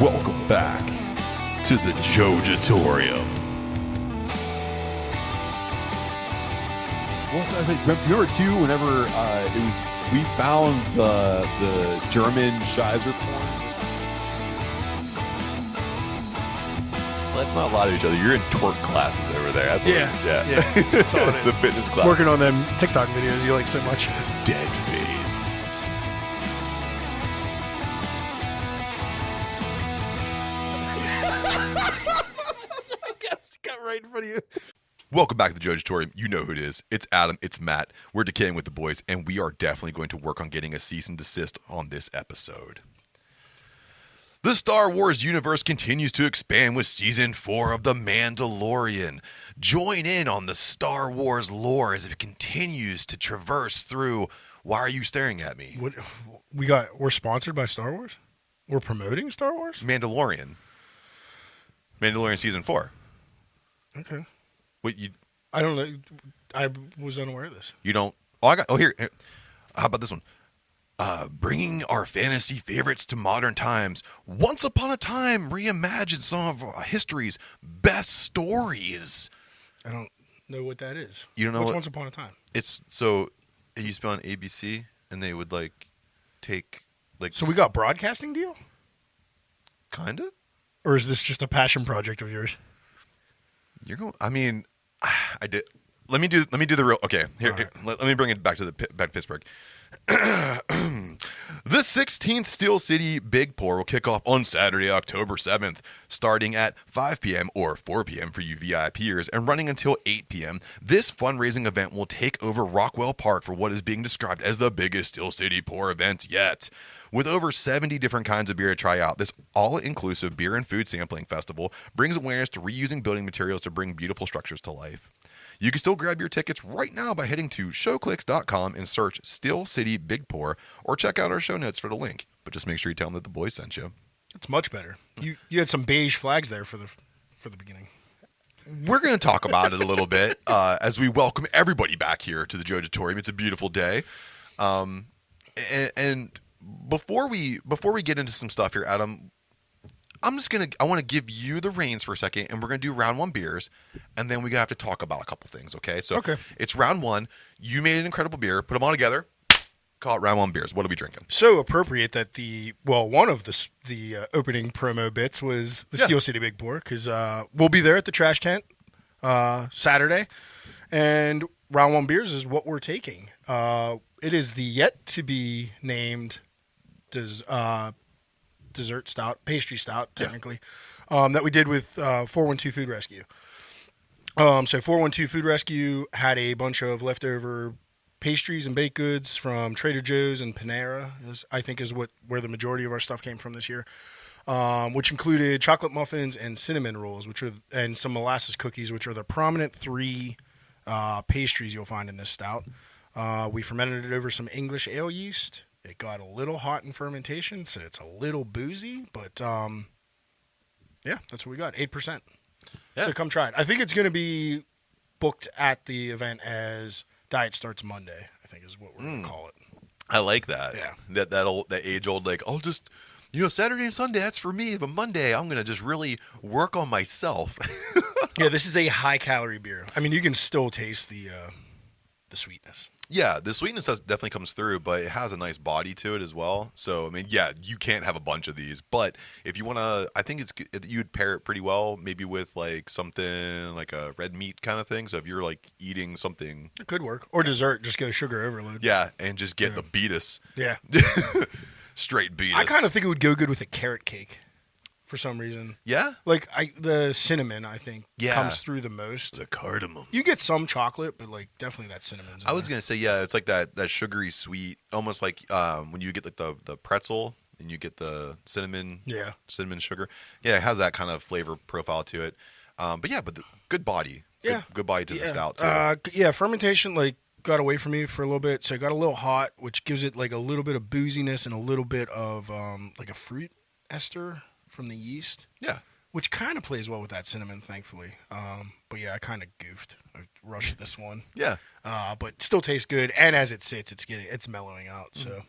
Welcome back to the Jojitorium. Well, I think remember too, whenever we found the German Scheiser porn. Well, that's not a lot of each other. You're in twerk classes over there. That's yeah. That's all it is. The fitness class. Working on them TikTok videos you like so much. Dead face. Got right in front of you. Welcome back to the Jojitorium. You know who it is. It's Adam. It's Matt. We're decaying with the boys, and we are definitely going to work on getting a cease and desist on this episode. The Star Wars universe continues to expand with Season 4 of The Mandalorian. Join in on the Star Wars lore as it continues to traverse through... Why are you staring at me? What we're sponsored by Star Wars? We're promoting Star Wars? Mandalorian Season 4. Okay. What you... I don't know. I was unaware of this. You don't... Here. How about this one? Bringing our fantasy favorites to modern times. Once Upon a Time reimagined some of history's best stories. I don't know what that is. You don't know What's Once Upon a Time? It's so it used to be on ABC, and they would take. So we got broadcasting deal? Kinda? Or is this just a passion project of yours? You're going. I mean, I did. Let me do the real. Okay, here. Let me bring it back to Pittsburgh. The 16th Steel City Big Pour will kick off on Saturday, October 7th, starting at 5 p.m. or 4 p.m. for you VIPers and running until 8 p.m. This fundraising event will take over Rockwell Park for what is being described as the biggest Steel City Pour event yet. With over 70 different kinds of beer to try out, this all-inclusive beer and food sampling festival brings awareness to reusing building materials to bring beautiful structures to life. You can still grab your tickets right now by heading to showclicks.com and search Steel City Big Pour, or check out our show notes for the link. But just make sure you tell them that the boys sent you. It's much better. You had some beige flags there for the beginning. We're going to talk about it a little bit as we welcome everybody back here to the Jojitorium. It's a beautiful day. And before we get into some stuff here, Adam, I want to give you the reins for a second, and we're going to do round one beers, and then we're going to have to talk about a couple things, okay? So It's round one. You made an incredible beer. Put them all together. Call it round one beers. What are we drinking? So appropriate that one of the opening promo bits was the Steel City Big Pour, because we'll be there at the trash tent Saturday, and round one beers is what we're taking. It is the yet-to-be-named dessert stout, pastry stout, technically, that we did with 412 Food Rescue. So 412 Food Rescue had a bunch of leftover pastries and baked goods from Trader Joe's and Panera, I think is where the majority of our stuff came from this year, which included chocolate muffins and cinnamon rolls, and some molasses cookies, which are the prominent three pastries you'll find in this stout. We fermented it over some English ale yeast. It got a little hot in fermentation, so it's a little boozy, but that's what we got, 8%. Yeah. So come try it. I think it's going to be booked at the event as Diet Starts Monday, I think is what we're going to call it. I like that. Yeah. That age-old, I'll just, Saturday and Sunday, that's for me, but Monday, I'm going to just really work on myself. Yeah, this is a high-calorie beer. I mean, you can still taste the sweetness. Yeah, the sweetness definitely comes through, but it has a nice body to it as well. So, I mean, yeah, you can't have a bunch of these. But if you want to, I think you'd pair it pretty well, maybe with something like a red meat kind of thing. So if you're eating something. It could work. Or dessert, just go sugar overload. Yeah, and just get the beatus. Yeah. Straight beatus. I kind of think it would go good with a carrot cake. For some reason. Yeah? The cinnamon, I think, comes through the most. The cardamom. You get some chocolate, but definitely that cinnamon's I was going to say, yeah, it's like that sugary sweet, almost like when you get the pretzel and you get the cinnamon sugar. Yeah, it has that kind of flavor profile to it. But the good body. Good body to the stout, too. Fermentation, got away from me for a little bit, so it got a little hot, which gives it, a little bit of booziness and a little bit of, a fruit ester from the yeast. Yeah. Which kind of plays well with that cinnamon, thankfully. But yeah, I kind of goofed. I rushed this one. Yeah. But still tastes good. And as it sits, it's mellowing out. So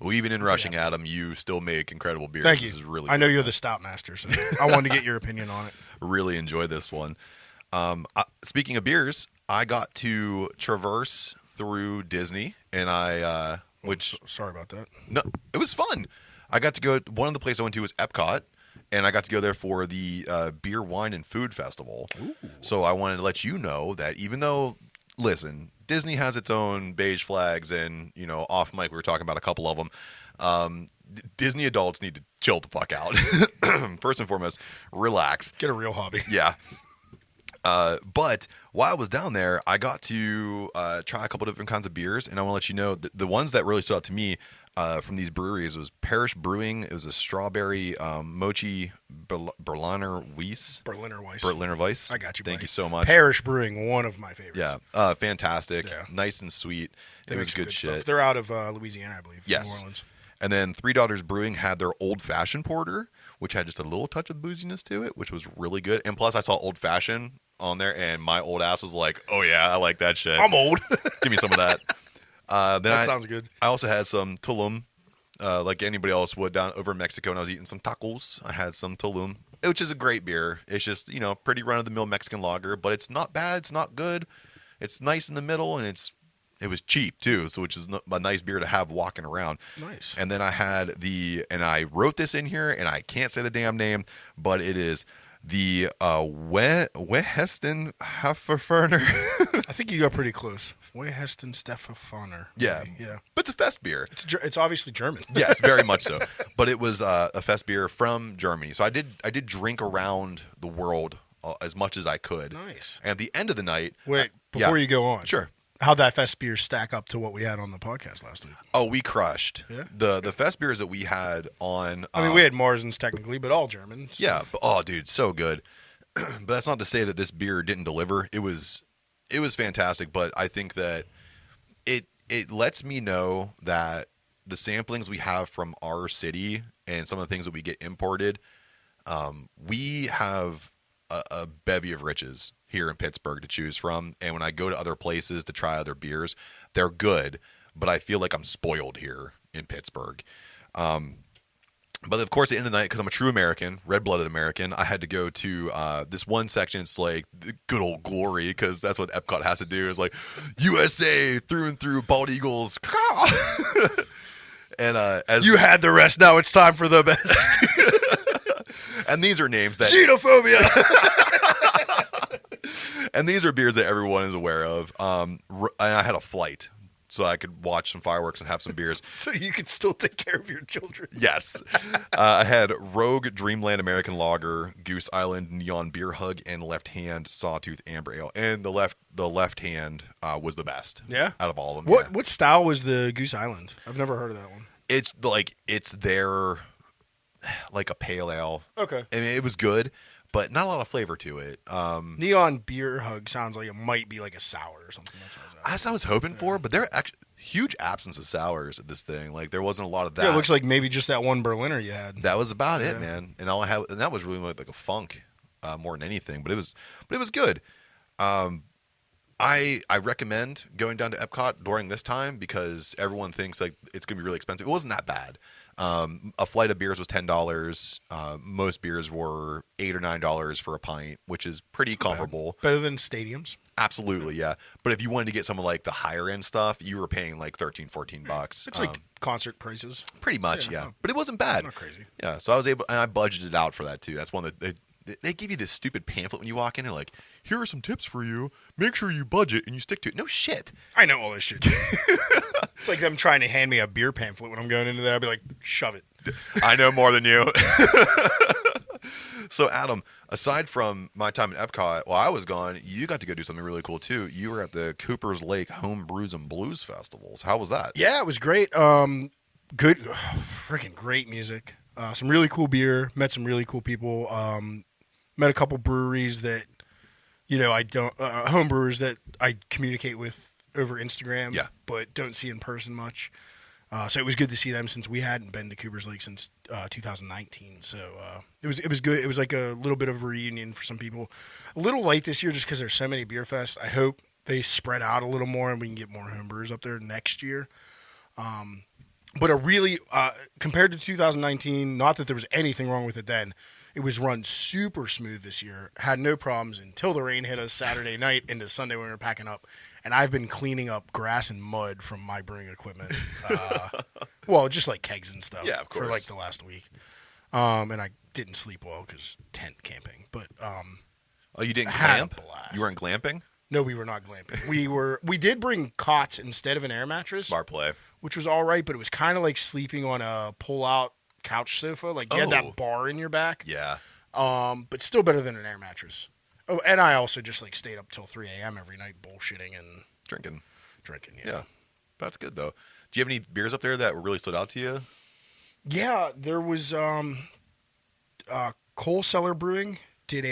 Well, even in rushing, Adam, you still make incredible beers. Thank you. This is really I know good. you're the stout master, so I wanted to get your opinion on it. Really enjoy this one. Speaking of beers, I got to traverse through Disney, and Sorry about that. no, it was fun. I got to go. One of the places I went to was Epcot, and I got to go there for the Beer, Wine, and Food Festival. Ooh. So I wanted to let you know that even though, listen, Disney has its own beige flags, and off mic we were talking about a couple of them. Disney adults need to chill the fuck out. First and foremost, relax. Get a real hobby. Yeah. But while I was down there, I got to try a couple different kinds of beers, and I want to let you know the ones that really stood out to me from these breweries was Parish Brewing. It was a strawberry mochi Berliner Weiss. Berliner Weiss. Berliner Weiss. I got you. Thank buddy. you so much. Parish Brewing, one of my favorites. Yeah, fantastic. Yeah. Nice and sweet. They it make was some good shit. stuff. They're out of Louisiana, I believe. Yes. New Orleans. And then Three Daughters Brewing had their Old Fashioned Porter, which had just a little touch of booziness to it, which was really good. And plus, I saw Old Fashioned on there, and my old ass was like, "Oh yeah, I like that shit. I'm old. Give me some of that." Then Sounds good. I also had some Tulum, like anybody else would down over in Mexico, and I was eating some tacos. I had some Tulum, which is a great beer. It's just pretty run of the mill Mexican lager, but it's not bad. It's not good. It's nice in the middle, and it was cheap too, so which is a nice beer to have walking around. Nice. And then I had and I wrote this in here, and I can't say the damn name, but it is the Weheston Hefferferner. I think you got pretty close. Weheston Steffaner. Yeah. Yeah. But it's a fest beer. It's obviously German. Yes, very much so. But it was a fest beer from Germany. So I did drink around the world as much as I could. Nice. And at the end of the night. Wait, before you go on. Sure. How'd that fest beer stack up to what we had on the podcast last week? Oh, we crushed. Yeah? The fest beers that we had on. I mean, we had Marzens technically, but all German. So. Yeah. But, dude, so good. But that's not to say that this beer didn't deliver. It was fantastic. But I think that it lets me know that the samplings we have from our city and some of the things that we get imported, we have a bevy of riches here in Pittsburgh to choose from. And when I go to other places to try other beers, they're good, but I feel like I'm spoiled here in Pittsburgh. But of course, at the end of the night, because I'm a true American, red-blooded American, I had to go to this one section. It's like the good old glory, because that's what Epcot has to do. It's like USA through and through, bald eagles. And as you had the rest, now it's time for the best. And these are names that xenophobia. And these are beers that everyone is aware of. And I had a flight, so I could watch some fireworks and have some beers. So you could still take care of your children. Yes. I had Rogue Dreamland American Lager, Goose Island Neon Beer Hug, and Left Hand Sawtooth Amber Ale. And the left hand was the best. Yeah? Out of all of them. What style was the Goose Island? I've never heard of that one. It's their like a pale ale. Okay. I mean, it was good, but not a lot of flavor to it. Neon Beer Hug sounds like it might be like a sour or something. That's what I was hoping for, but there are actually huge absence of sours at this thing. Like there wasn't a lot of that. Yeah, it looks like maybe just that one Berliner you had. That was about it, man. And all I had, and that was really like a funk more than anything. But it was good. I recommend going down to Epcot during this time because everyone thinks like it's gonna be really expensive. It wasn't that bad. A flight of beers was $10. Most beers were $8 or $9 for a pint, which is pretty comparable. Better than stadiums. Absolutely, yeah. But if you wanted to get some of like the higher end stuff, you were paying like $13-$14. It's like concert prices. Pretty much, yeah. But it wasn't bad. Not crazy. Yeah, so I was able, and I budgeted out for that too. That's one that they give you this stupid pamphlet when you walk in. They're like, here are some tips for you. Make sure you budget and you stick to it. No shit. I know all this shit. It's like them trying to hand me a beer pamphlet when I'm going into there. I'll be like, shove it. I know more than you. So, Adam, aside from my time at Epcot, while I was gone, you got to go do something really cool too. You were at the Cooper's Lake Home Brews and Blues Festivals. How was that? Yeah, it was great. Good, freaking great music. Some really cool beer. Met some really cool people. Met a couple breweries that, I don't, home brewers that I communicate with over Instagram, but don't see in person much. So it was good to see them since we hadn't been to Cooper's Lake since 2019. So it was good. It was like a little bit of a reunion for some people. A little light this year just because there's so many beer fests. I hope they spread out a little more and we can get more home brewers up there next year. But a really, compared to 2019, not that there was anything wrong with it then, it was run super smooth this year. Had no problems until the rain hit us Saturday night into Sunday when we were packing up. And I've been cleaning up grass and mud from my brewing equipment. Well, just like kegs and stuff. Yeah, of course. For like the last week. And I didn't sleep well because tent camping. But oh, you didn't had a glamp? blast. You weren't glamping? No, we were not glamping. We did bring cots instead of an air mattress. Smart play. Which was all right, but it was kind of like sleeping on a pull-out couch sofa. Like you had that bar in your back. Yeah. But still better than an air mattress. Oh, and I also just like stayed up till 3 a.m. every night bullshitting and drinking. Yeah. That's good though. Do you have any beers up there that really stood out to you? Yeah, there was Coal Cellar Brewing did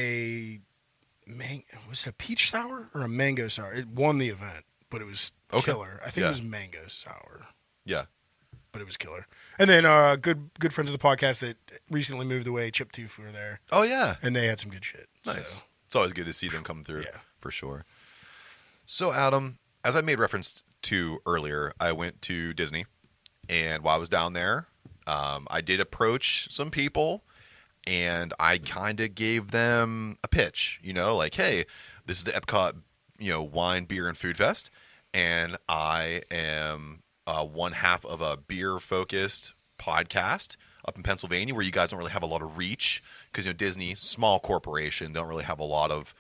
was it a peach sour or a mango sour? It won the event, but it was killer. I think it was mango sour. Yeah. But it was killer. And then good friends of the podcast that recently moved away, Chip Tooth, were there. Oh yeah. And they had some good shit. Nice. So. It's always good to see them come through. Yeah. For sure. So Adam, as I made reference to earlier, I went to Disney, and while I was down there, I did approach some people, and I kind of gave them a pitch, like, hey, this is the Epcot, wine, beer, and food fest, and I am one half of a beer-focused podcast up in Pennsylvania where you guys don't really have a lot of reach because, Disney, small corporation, don't really have a lot of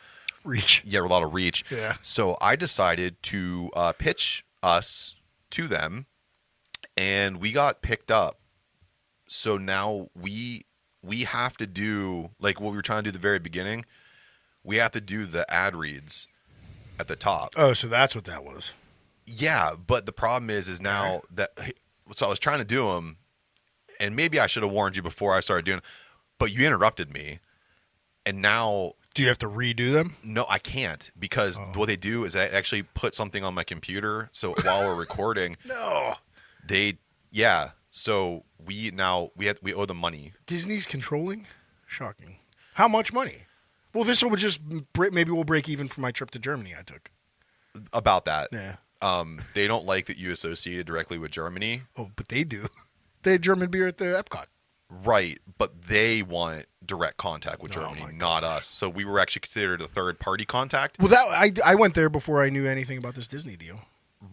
reach. Yeah, a lot of reach. Yeah. So I decided to pitch us to them, and we got picked up. So now we have to do, like what we were trying to do at the very beginning, we have to do the ad reads at the top. Oh, so that's what that was. Yeah, but the problem is now that, so I was trying to do them, and maybe I should have warned you before I started doing them, but you interrupted me, and now... Do you have to redo them? No, I can't, because what they do is they actually put something on my computer, so while we're recording... No. So we owe them money. Disney's controlling? Shocking. How much money? Well, this will just, maybe we'll break even for my trip to Germany I took. About that. Yeah. They don't like that you associated directly with Germany. Oh, but they do. They had German beer at the Epcot. Right, but they want direct contact with Germany, not us. So we were actually considered a third-party contact. Well, I went there before I knew anything about this Disney deal.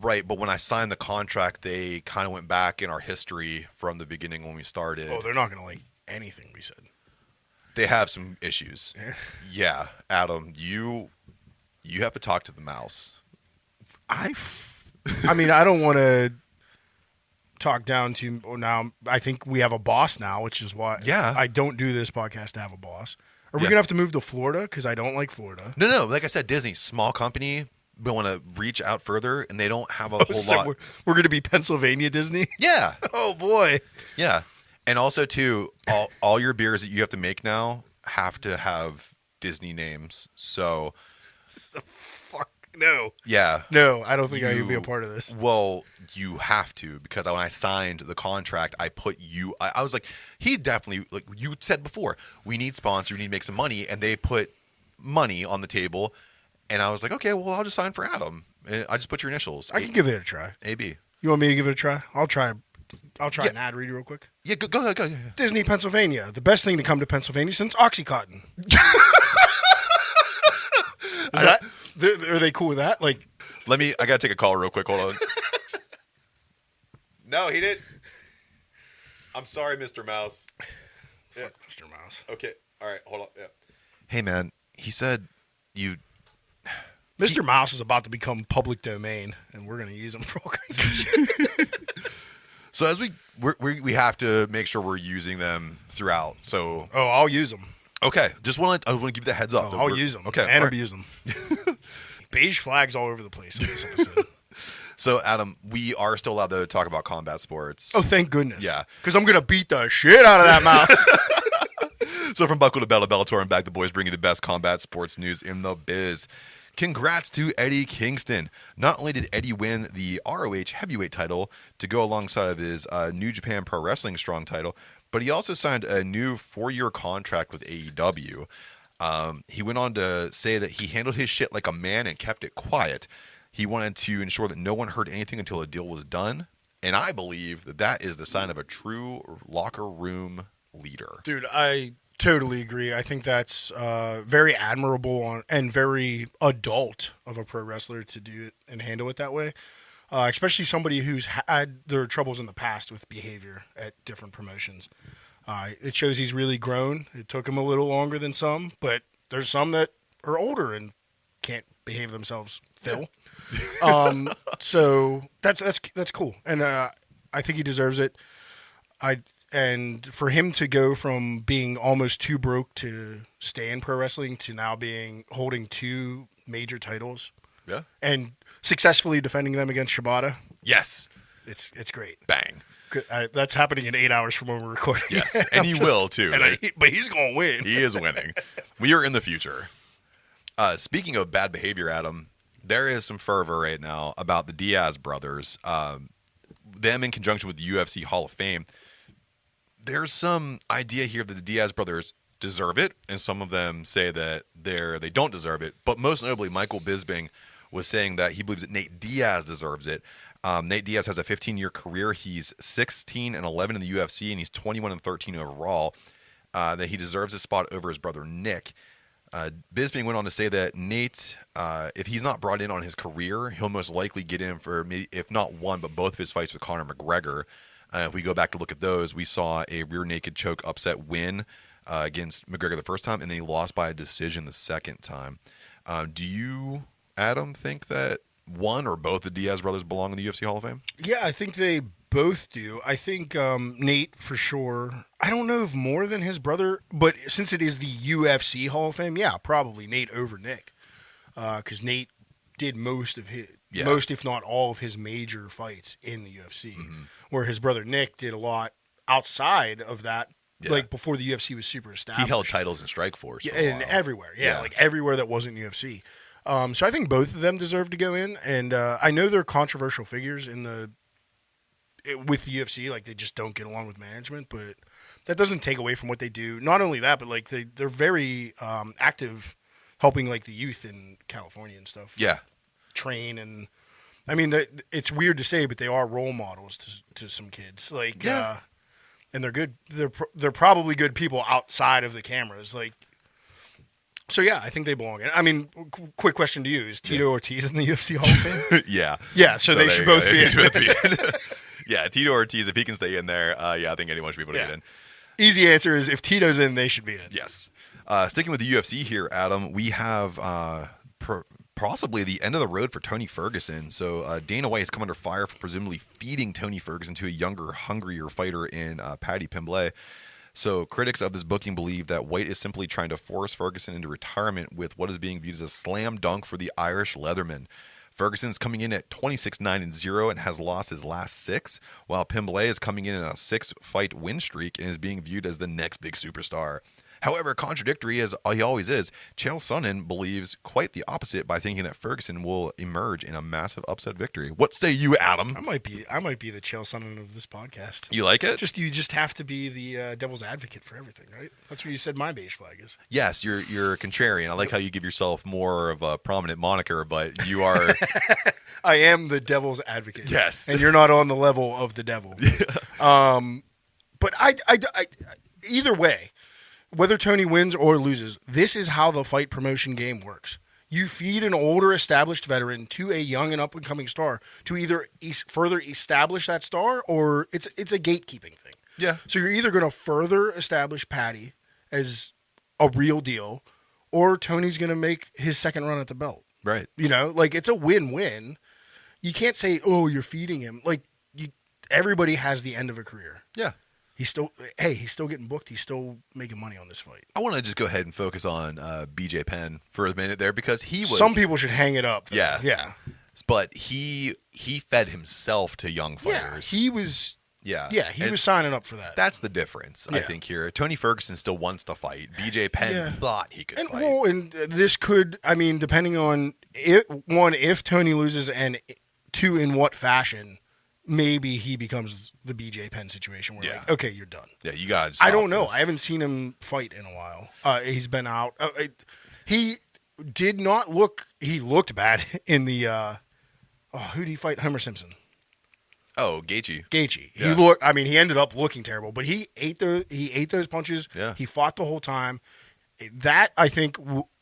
Right, but when I signed the contract, they kind of went back in our history from the beginning when we started. Oh, they're not going to like anything we said. They have some issues. Yeah, Adam, you have to talk to the mouse. I mean, I don't want to talk down to now. I think we have a boss now, which is why I don't do this podcast to have a boss. Are we going to have to move to Florida? Because I don't like Florida. No. Like I said, Disney, small company. We want to reach out further, and they don't have a whole lot. We're going to be Pennsylvania Disney? Yeah. Oh, boy. Yeah. And also, too, all your beers that you have to make now have to have Disney names. So... Fuck, no. Yeah. No, I don't think I can be a part of this. Well, you have to, because when I signed the contract, I put you... I was like, he definitely... Like you said before, we need sponsors, we need to make some money, and they put money on the table... And I was like, okay, well, I'll just sign for Adam. And I just put your initials. I can give it a try. AB. You want me to give it a try? I'll try an ad read real quick. Yeah, go ahead. Yeah. Disney, Pennsylvania. The best thing to come to Pennsylvania since Oxycontin. Are they cool with that? Like, I got to take a call real quick. Hold on. No, he didn't. I'm sorry, Mr. Mouse. Yeah. Mr. Mouse. Okay. All right. Hold on. Yeah. Hey, man. He said you... Mr. Mouse is about to become public domain, and we're going to use him for all kinds of shit. So as we have to make sure we're using them throughout. So I'll use them. Okay, I want to give you the heads up. I'll use them. Okay, and abuse them. Beige flags all over the place in this episode. So Adam, we are still allowed to talk about combat sports. Oh, thank goodness. Yeah, because I'm going to beat the shit out of that mouse. So from Buckle to Bellator and back, the boys bring you the best combat sports news in the biz. Congrats to Eddie Kingston. Not only did Eddie win the ROH heavyweight title to go alongside of his New Japan Pro Wrestling Strong title, but he also signed a new 4-year contract with AEW. He went on to say that he handled his shit like a man and kept it quiet. He wanted to ensure that no one heard anything until the deal was done. And I believe that is the sign of a true locker room leader. Dude, I totally agree. I think that's very admirable and very adult of a pro wrestler to do it and handle it that way. Especially somebody who's had their troubles in the past with behavior at different promotions. It shows he's really grown. It took him a little longer than some, but there's some that are older and can't behave themselves, Phil. So that's cool, and I think he deserves it. And for him to go from being almost too broke to stay in pro wrestling to now holding 2 major titles, and successfully defending them against Shibata. Yes, it's great. Bang. That's happening in 8 hours from when we're recording. Yes, and he will too. But he's going to win. He is winning. We are in the future. Speaking of bad behavior, Adam, there is some fervor right now about the Diaz brothers. Them in conjunction with the UFC Hall of Fame. There's some idea here that the Diaz brothers deserve it, and some of them say that they don't deserve it. But most notably, Michael Bisping was saying that he believes that Nate Diaz deserves it. Nate Diaz has a 15-year career. He's 16-11 in the UFC, and he's 21-13 overall. That he deserves a spot over his brother Nick. Bisping went on to say that Nate, if he's not brought in on his career, he'll most likely get in for, if not one, but both of his fights with Conor McGregor. If we go back to look at those, we saw a rear naked choke upset win against McGregor the first time, and then he lost by a decision the second time. Do you, Adam, think that one or both the Diaz brothers belong in the UFC Hall of Fame? Yeah, I think they both do. I think Nate, for sure. I don't know if more than his brother, but since it is the UFC Hall of Fame, yeah, probably Nate over Nick. Because Nate did most, if not all, of his major fights in the UFC. Mm-hmm. Where his brother Nick did a lot outside of that, like before the UFC was super established. He held titles in Strikeforce. Yeah, and everywhere. Yeah, like everywhere that wasn't UFC. So I think both of them deserve to go in, and I know they're controversial figures with the UFC, like they just don't get along with management, but that doesn't take away from what they do. Not only that, but like they're very active, helping like the youth in California and stuff. Yeah, train, and I mean it's weird to say, but they are role models to some kids. Like, and they're good. They're probably good people outside of the cameras. Like. So, yeah, I think they belong in. I mean, quick question to you. Is Tito Ortiz in the UFC Hall of Fame? Yeah. Yeah, so they should both be in. Yeah, Tito Ortiz, if he can stay in there, I think anyone should be able to get in. Easy answer is if Tito's in, they should be in. Yes. Sticking with the UFC here, Adam, we have possibly the end of the road for Tony Ferguson. So Dana White has come under fire for presumably feeding Tony Ferguson to a younger, hungrier fighter in Paddy Pimblett. So critics of this booking believe that White is simply trying to force Ferguson into retirement with what is being viewed as a slam dunk for the Irish Leatherman. Ferguson's coming in at 26-9-0 and has lost his last 6, while Pimblett is coming in a 6-fight win streak and is being viewed as the next big superstar. However, contradictory as he always is, Chael Sonnen believes quite the opposite by thinking that Ferguson will emerge in a massive upset victory. What say you, Adam? I might be the Chael Sonnen of this podcast. You like it? You just have to be the devil's advocate for everything, right? That's what you said my beige flag is. Yes, you're a contrarian. I like how you give yourself more of a prominent moniker, but you are. I am the devil's advocate. Yes, and you're not on the level of the devil. But I either way. Whether Tony wins or loses, this is how the fight promotion game works. You feed an older established veteran to a young and up-and-coming star to either further establish that star or it's a gatekeeping thing. Yeah. So you're either going to further establish Paddy as a real deal or Tony's going to make his second run at the belt. Right. You know, like it's a win-win. You can't say, oh, you're feeding him. Like everybody has the end of a career. Yeah. He's still getting booked. He's still making money on this fight. I want to just go ahead and focus on BJ Penn for a minute there because he was. Some people should hang it up. Though. Yeah. But he fed himself to young fighters. Yeah, he was. Yeah. Yeah, he was signing up for that. That's the difference, I think, here. Tony Ferguson still wants to fight. BJ Penn thought he could fight. Well, and this could, I mean, depending on, if Tony loses, and 2, in what fashion, maybe he becomes the BJ Penn situation where, like, okay, you're done. Yeah, you got to I don't know. I haven't seen him fight in a while. He's been out. He did not look, he looked bad in the, who did he fight? Homer Simpson. Oh, Gaethje. Gaethje. Yeah. He ended up looking terrible, but he ate those punches. Yeah. He fought the whole time. That I think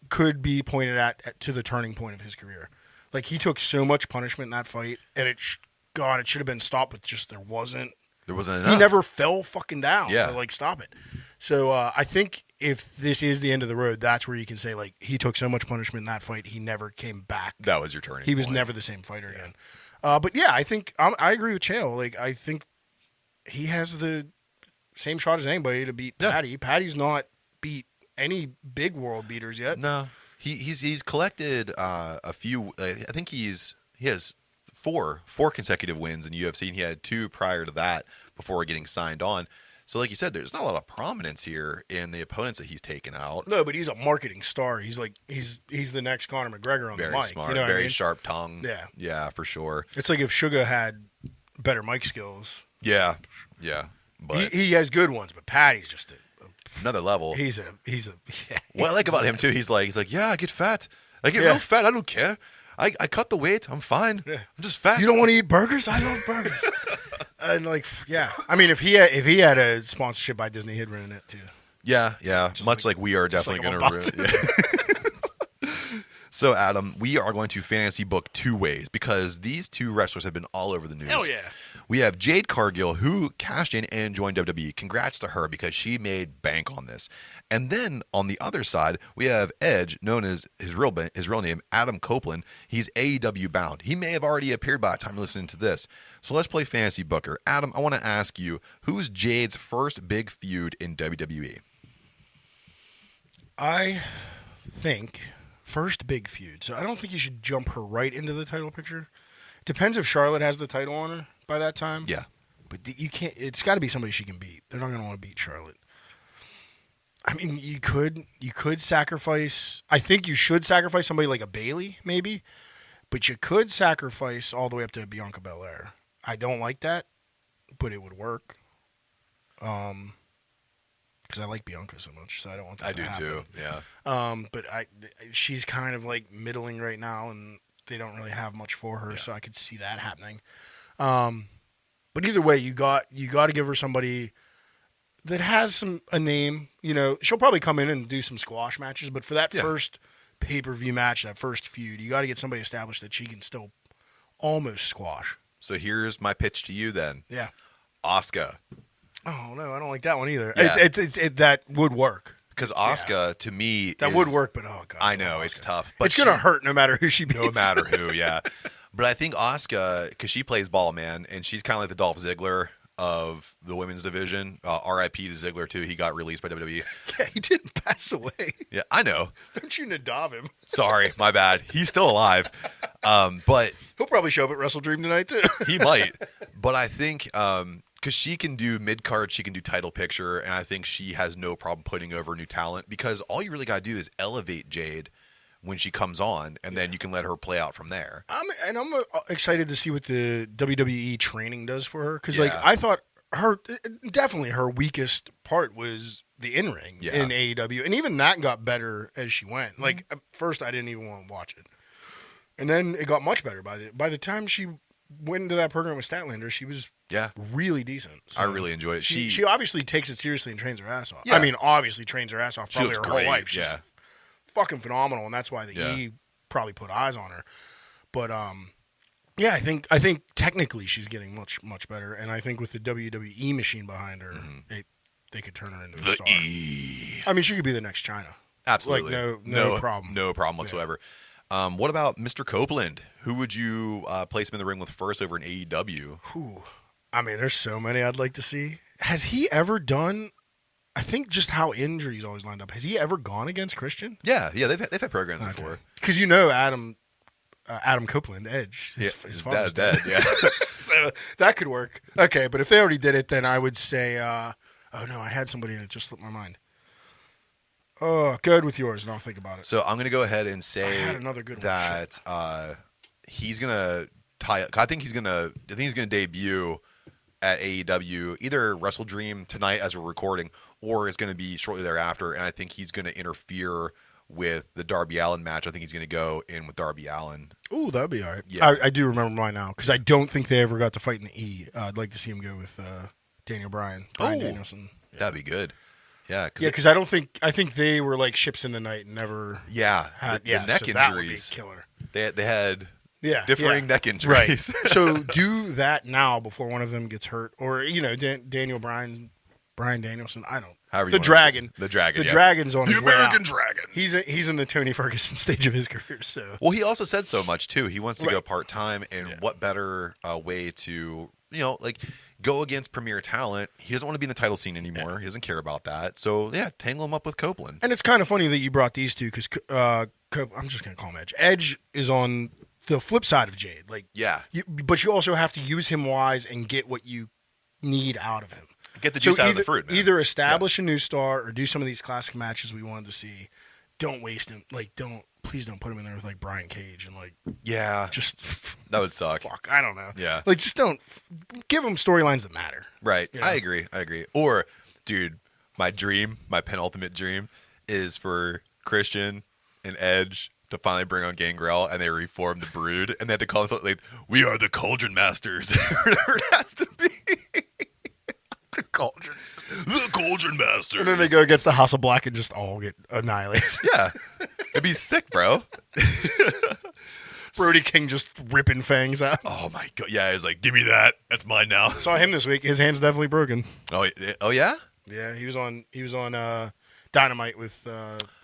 could be pointed at to the turning point of his career. Like he took so much punishment in that fight, and it should have been stopped, but just there wasn't enough. He never fell fucking down. Yeah. To, like stop it. So I think if this is the end of the road, that's where you can say like he took so much punishment in that fight, he never came back. That was your turning. He was point. never the same fighter again. But yeah, I think I agree with Chael. Like I think he has the same shot as anybody to beat Patty. Patty's not beat any big world beaters yet. No, he's collected a few. I think he has four consecutive wins in UFC, and he had 2 prior to that before getting signed on. So, like you said, there's not a lot of prominence here in the opponents that he's taken out. No, but he's a marketing star. He's the next Conor McGregor on Very the mic. smart, You know very sharp tongue. Yeah, yeah, for sure. It's like if Suga had better mic skills. Yeah. But he has good ones, but Patty's just another level. He's a. What I like about him too, he's like, yeah, I get fat. I get real fat. I don't care. I cut the weight. I'm fine. Yeah. I'm just fat. You don't want to eat burgers? I love burgers. And like, yeah. I mean, if he had a sponsorship by Disney, he'd run it too. Yeah. Much like we are definitely going to. So, Adam, we are going to fantasy book 2 ways because these 2 wrestlers have been all over the news. Hell yeah. We have Jade Cargill, who cashed in and joined WWE. Congrats to her because she made bank on this. And then on the other side, we have Edge, known as his real name, Adam Copeland. He's AEW bound. He may have already appeared by the time you're listening to this. So let's play Fantasy Booker. Adam, I want to ask you, who's Jade's first big feud in WWE? I think first big feud. So I don't think you should jump her right into the title picture. Depends if Charlotte has the title on her by that time. Yeah. But you can't. It's got to be somebody she can beat. They're not going to want to beat Charlotte. I mean, you could sacrifice. I think you should sacrifice somebody like a Bayley, maybe. But you could sacrifice all the way up to Bianca Belair. I don't like that, but it would work. Because I like Bianca so much, so I don't want that to happen. I do too. Yeah. But she's kind of like middling right now, and they don't really have much for her, so I could see that happening. But either way, you got to give her somebody that has a name. You know, she'll probably come in and do some squash matches, but for that first pay-per-view match, that first feud, you got to get somebody established that she can still almost squash. So here's my pitch to you then. Yeah. Asuka. Oh no, I don't like that one either. Yeah. That would work. Because Asuka, to me, would work, but oh god, I know it's tough, but it's gonna hurt no matter who she beats. No matter who, yeah. But I think Asuka, because she plays ball, man, and she's kind of like the Dolph Ziggler of the women's division. R.I.P. to Ziggler too. He got released by WWE. Yeah, he didn't pass away. Yeah, I know. Don't you Nadav him? Sorry, my bad. He's still alive, but he'll probably show up at Wrestle Dream tonight too. He might, but I think. Because she can do mid-card, she can do title picture, and I think she has no problem putting over new talent because all you really got to do is elevate Jade when she comes on, and then you can let her play out from there. I'm excited to see what the WWE training does for her because I thought definitely her weakest part was the in-ring in AEW, and even that got better as she went. Mm-hmm. Like at first, I didn't even want to watch it, and then it got much better by the time she went into that program with Statlander. She was really decent. So I really enjoyed it. She obviously takes it seriously and trains her ass off. Yeah. I mean, obviously trains her ass off probably her whole life. She's yeah. fucking phenomenal, and that's why the E probably put eyes on her. But I think technically she's getting much better, and I think with the WWE machine behind her, they could turn her into a star. I mean, she could be the next China. Absolutely, like no problem, no problem whatsoever. What about Mr. Copeland? Who would you place him in the ring with first over in AEW? I mean, there's so many I'd like to see. Has he ever done? I think just how injuries always lined up. Has he ever gone against Christian? Yeah, they've had programs before. Because Adam Copeland, Edge, his father's dead. Yeah, so that could work. Okay, but if they already did it, then I would say, oh no, I had somebody and it just slipped my mind. Oh, good with yours, and I'll think about it. So I'm going to go ahead and say I had another good that he's going to tie. I think he's going to debut at AEW, either Wrestle Dream tonight as we're recording, or it's going to be shortly thereafter. And I think he's going to interfere with the Darby Allin match. I think he's going to go in with Darby Allin. Ooh, that'd be all right. Yeah. I do remember mine now because I don't think they ever got to fight in the E. I'd like to see him go with Daniel Bryan Danielson. Yeah. That'd be good. Yeah, because I think they were like ships in the night and never. Yeah, had, the neck so injuries. That would be killer. They had differing neck injuries. Right. So do that now before one of them gets hurt, or Daniel Bryan Danielson. I don't. However the Dragon. The Dragon. The Dragon's on the his way American out. Dragon. He's in the Tony Ferguson stage of his career. So. Well, he also said so much too. He wants to go part time, and what better way to go against premier talent? He doesn't want to be in the title scene anymore. He doesn't care about that. So tangle him up with Copeland. And it's kind of funny that you brought these two because I'm just gonna call him Edge. Edge is on the flip side of Jade. But you also have to use him wise and get what you need out of him. Get the juice out of the fruit, man. Either establish a new star or do some of these classic matches we wanted to see. Don't waste him. Please don't put him in there with Brian Cage and just that would suck. Fuck, I don't know. Yeah, just don't give him storylines that matter. Right. I agree. Or, dude, my penultimate dream is for Christian and Edge to finally bring on Gangrel, and they reform the Brood, and they have to call themselves we are the Cauldron Masters. Whatever it has to be. The Cauldron Masters. And then they go against the House of Black and just all get annihilated. Yeah. It'd be sick, bro. Brody King just ripping fangs out. Oh, my God. Yeah, he's like, give me that. That's mine now. Saw him this week. His hand's definitely broken. Oh yeah? Yeah, he was on Dynamite with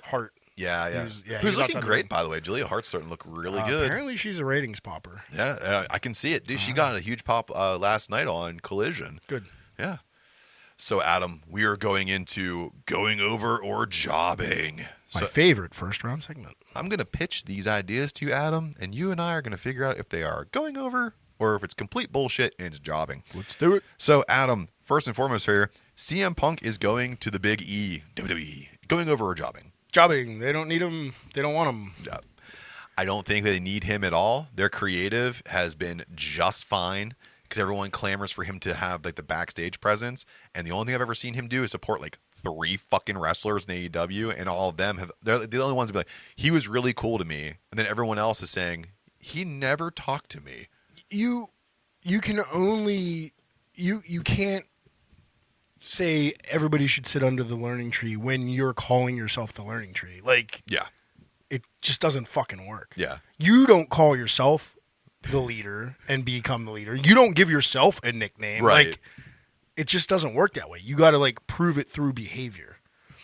Hart. Yeah. Who's looking great, by the way. Julia Hart's starting to look really good. Apparently, she's a ratings popper. Yeah, I can see it. Dude, she got a huge pop last night on Collision. Good. Yeah. So, Adam, we are going into going over or jobbing. My favorite first round segment. I'm going to pitch these ideas to you, Adam, and you and I are going to figure out if they are going over or if it's complete bullshit and it's jobbing. Let's do it. So, Adam, first and foremost here, CM Punk is going to the Big E, WWE. Going over or jobbing? Jobbing. They don't need him. They don't want him. Yeah. I don't think they need him at all. Their creative has been just fine because everyone clamors for him to have the backstage presence, and the only thing I've ever seen him do is support 3 fucking wrestlers in AEW, and all of them they're the only ones to be like, he was really cool to me, and then everyone else is saying he never talked to me. You can only you can't say everybody should sit under the learning tree when you're calling yourself the learning tree. It just doesn't fucking work. Yeah. You don't call yourself the leader and become the leader. You don't give yourself a nickname. Right. It just doesn't work that way. You got to prove it through behavior.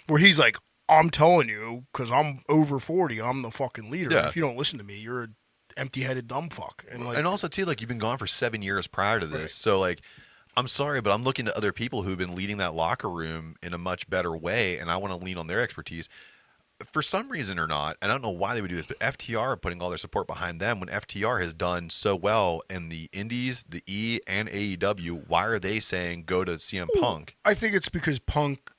Where he's like, I'm telling you, because I'm over 40, I'm the fucking leader. Yeah. If you don't listen to me, you're an empty-headed dumb fuck. And also too, you've been gone for 7 years prior to this, right. So I'm sorry, but I'm looking to other people who've been leading that locker room in a much better way, and I want to lean on their expertise. For some reason or not, I don't know why they would do this, but FTR are putting all their support behind them when FTR has done so well in the Indies, the E, and AEW. Why are they saying go to CM Punk? I think it's because Punk,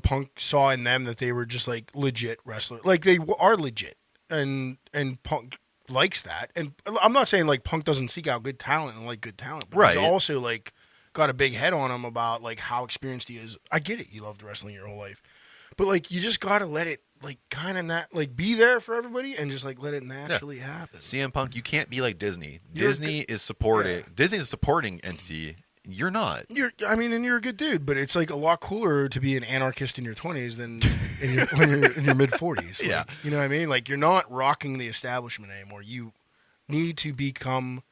Punk saw in them that they were just legit wrestlers. They are legit, and Punk likes that. And I'm not saying Punk doesn't seek out good talent and good talent, but right. He's also got a big head on him about how experienced he is. I get it. You loved wrestling your whole life. But you just gotta let it kind of be there for everybody and just let it naturally happen. CM Punk, you can't be like Disney. Disney is supporting. Yeah. Disney is a supporting entity. You're not. You're a good dude, but it's a lot cooler to be an anarchist in your 20s than when you're in your mid 40s. Yeah, you know what I mean. You're not rocking the establishment anymore. You need to become.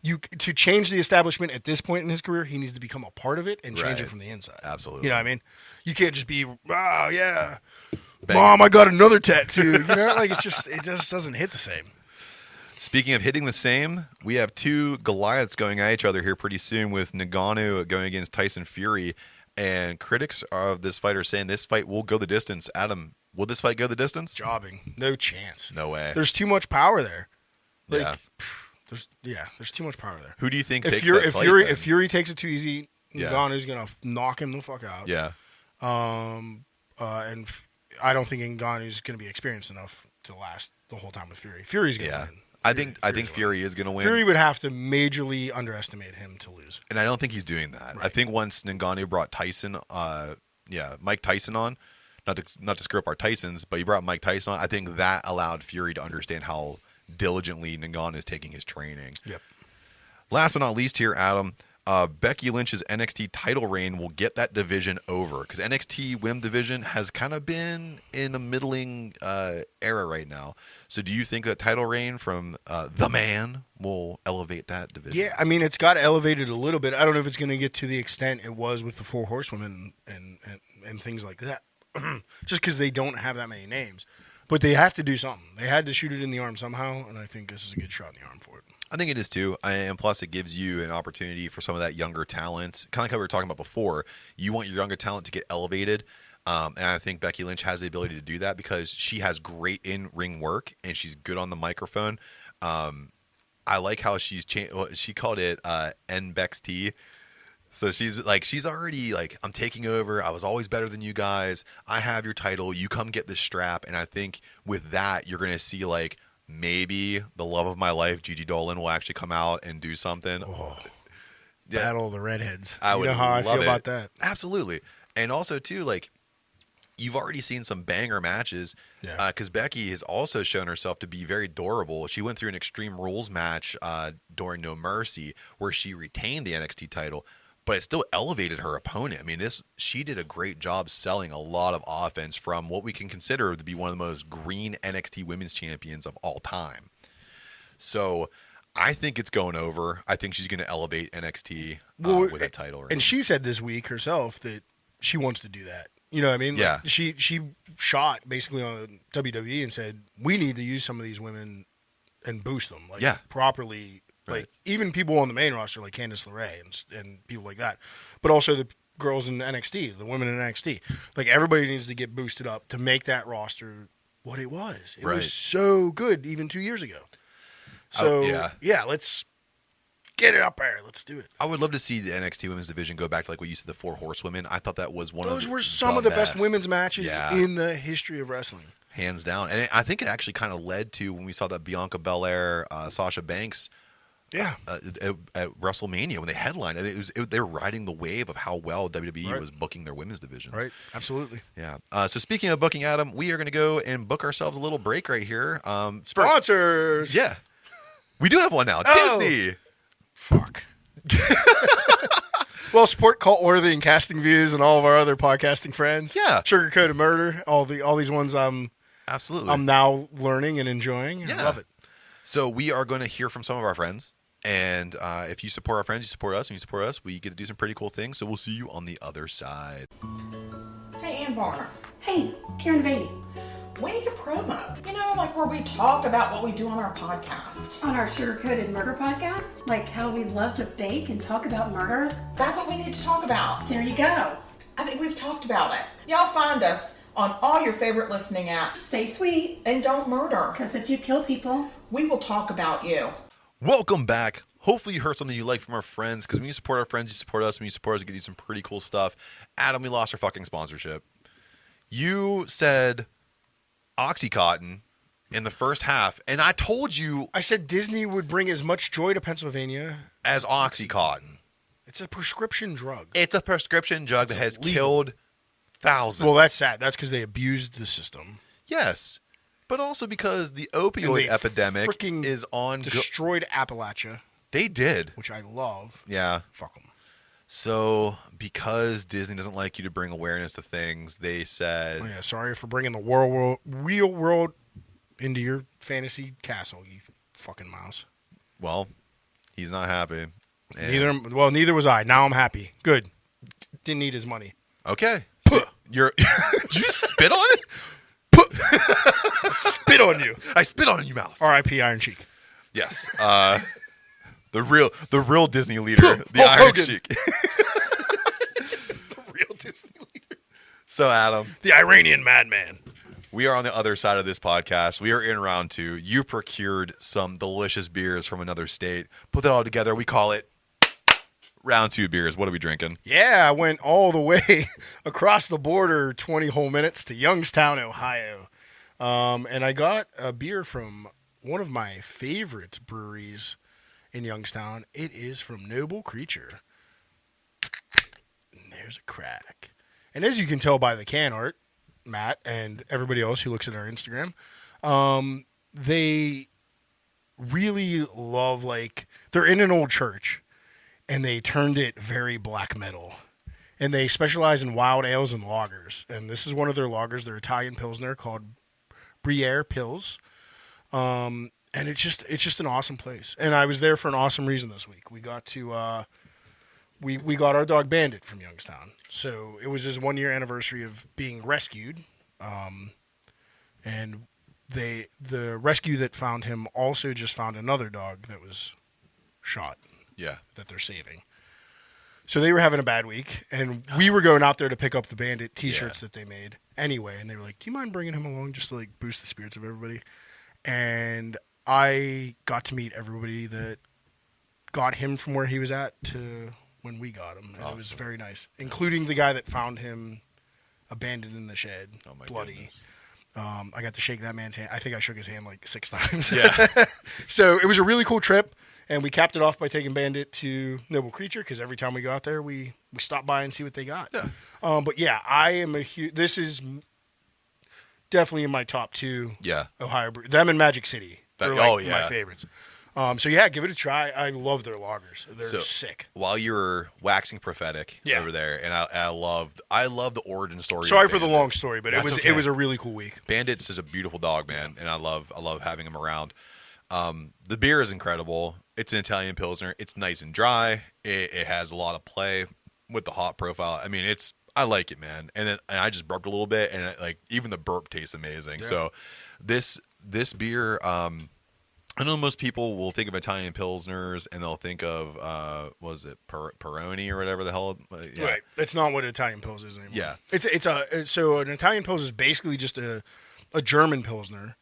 To change the establishment at this point in his career, he needs to become a part of it and change it from the inside. Absolutely. You know what I mean? You can't just be, yeah, bang. Mom, I got another tattoo. It just doesn't hit the same. Speaking of hitting the same, we have 2 Goliaths going at each other here pretty soon with Nagano going against Tyson Fury. And critics of this fight are saying this fight will go the distance. Adam, will this fight go the distance? Jobbing. No chance. No way. There's too much power there. Yeah. There's too much power there. Who do you think takes that fight? If Fury takes it too easy, Ngannou's gonna knock him the fuck out. Yeah. And I don't think Ngannou's gonna be experienced enough to last the whole time with Fury. Fury's gonna win. I think Fury is gonna win. Fury would have to majorly underestimate him to lose. And I don't think he's doing that. Right. I think once Ngannou brought Mike Tyson on, not to screw up our Tysons, but you brought Mike Tyson on. I think that allowed Fury to understand how diligently Ngannou is taking his training. Yep. Last but not least here, Adam, Becky Lynch's NXT title reign will get that division over because NXT Women's Division has kind of been in a middling era right now. So do you think that title reign from the man will elevate that division? Yeah, I mean, it's got elevated a little bit. I don't know if it's going to get to the extent it was with the Four Horsewomen and things like that, just because they don't have that many names. But they have to do something. They had to shoot it in the arm somehow, and I think this is a good shot in the arm for it. I think it is too, and plus it gives you an opportunity for some of that younger talent. Kind of like how we were talking about before, you want your younger talent to get elevated, and I think Becky Lynch has the ability to do that because she has great in-ring work and she's good on the microphone. I like how she called it NBXT. So she's already like, I'm taking over. I was always better than you guys. I have your title. You come get this strap. And I think with that, you're going to see like maybe the love of my life, Gigi Dolan, will actually come out and do something. Oh, yeah. Battle of the redheads. You know how I feel about that. Absolutely. And also too, like, you've already seen some banger matches because Becky has also shown herself to be very durable. She went through an Extreme Rules match during No Mercy where she retained the NXT title, but it still elevated her opponent. I mean, she did a great job selling a lot of offense from what we can consider to be one of the most green NXT women's champions of all time. So I think it's going over. I think she's going to elevate NXT with a title. And she said this week herself that she wants to do that. You know what I mean? Yeah. Like she shot basically on WWE and said, we need to use some of these women and boost them properly. Like, even people on the main roster, like Candice LeRae and people like that. But also the girls in NXT, the women in NXT. Like, everybody needs to get boosted up to make that roster what it was. It was so good even 2 years ago. So, let's get it up there. Let's do it. I would love to see the NXT Women's Division go back to, like what you said, the Four Horsewomen. I thought that was Those were some of the best women's matches in the history of wrestling. Hands down. And I think it actually kind of led to when we saw that Bianca Belair, Sasha Banks at WrestleMania when they headlined. They were riding the wave of how well WWE was booking their women's divisions. Right, absolutely. Yeah. So speaking of booking, Adam, we are going to go and book ourselves a little break right here. Sponsors! Yeah. We do have one now. Disney! Fuck. Well, support Cult-Worthy and Casting Views and all of our other podcasting friends. Yeah. Sugar-Coated Murder, all these ones I'm now learning and enjoying. Yeah. I love it. So we are going to hear from some of our friends. And if you support our friends, you support us. When you support us, we get to do some pretty cool things. So we'll see you on the other side. Hey, Ann Barner. Hey, Karen Beatty. We need a promo. You know, like where we talk about what we do on our podcast. On our Sugar-Coated Murder podcast? Like how we love to bake and talk about murder? That's what we need to talk about. There you go. I think we've talked about it. Y'all find us on all your favorite listening apps. Stay sweet. And don't murder. Because if you kill people, we will talk about you. Welcome back. Hopefully you heard something you like from our friends, because when you support our friends, you support us. When you support us, we get you some pretty cool stuff. Adam, we lost our fucking sponsorship. You said Oxycontin in the first half, and I told you... I said Disney would bring as much joy to Pennsylvania as Oxycontin. It's a prescription drug. It's a prescription drug that has killed thousands. Well, that's sad. That's because they abused the system. Yes. But also because the opioid epidemic is on... destroyed Appalachia. They did. Which I love. Yeah. Fuck them. So, because Disney doesn't like you to bring awareness to things, they said... Oh, yeah, sorry for bringing the real world into your fantasy castle, you fucking mouse. Well, he's not happy. Neither was I. Now I'm happy. Good. Didn't need his money. Okay. Did you spit on it? Spit on you. I spit on you, mouse. R.I.P. Iron Sheik. Yes. The real Disney leader, the Iron Sheik. The real Disney leader. So, Adam, the Iranian madman. We are on the other side of this podcast. We are in round 2. You procured some delicious beers from another state. Put that all together. We call it round 2 beers. What are we drinking? Yeah, I went all the way across the border 20 whole minutes to Youngstown, Ohio. And I got a beer from one of my favorite breweries in Youngstown. It is from Noble Creature. And there's a crack. And as you can tell by the can art, Matt and everybody else who looks at our Instagram, they really love, like, they're in an old church and they turned it very black metal. And they specialize in wild ales and lagers. And this is one of their lagers, their Italian Pilsner called Briere Pils. And it's just an awesome place. And I was there for an awesome reason this week. We got to we got our dog Bandit from Youngstown. So it was his 1-year anniversary of being rescued. And the rescue that found him also just found another dog that was shot. Yeah. That they're saving. So they were having a bad week, and we were going out there to pick up the Bandit T-shirts that they made anyway. And they were like, "Do you mind bringing him along just to like boost the spirits of everybody?" And I got to meet everybody that got him from where he was at to when we got him. And It was very nice, including the guy that found him abandoned in the shed, bloody. Goodness. I got to shake that man's hand. I think I shook his hand like 6 times. Yeah. So it was a really cool trip. And we capped it off by taking Bandit to Noble Creature because every time we go out there, we stop by and see what they got. Yeah. But yeah, I am a huge. This is definitely in my top 2. Yeah. Ohio brew. Them and Magic City. They're my favorites. So yeah, give it a try. I love their lagers. They're sick. While you were waxing prophetic over there, and I love the origin story. Sorry for the long story, but it was a really cool week. Bandit's is a beautiful dog, man, and I love having him around. The beer is incredible. It's an Italian Pilsner. It's nice and dry. It has a lot of play with the hop profile. I mean, I like it, man. And I just burped a little bit, and even the burp tastes amazing. Yeah. So this beer, I know most people will think of Italian Pilsners and they'll think of was it Peroni or whatever the hell. Yeah. Right. It's not what Italian Pils is anymore. Yeah. So an Italian Pils is basically just a German Pilsner.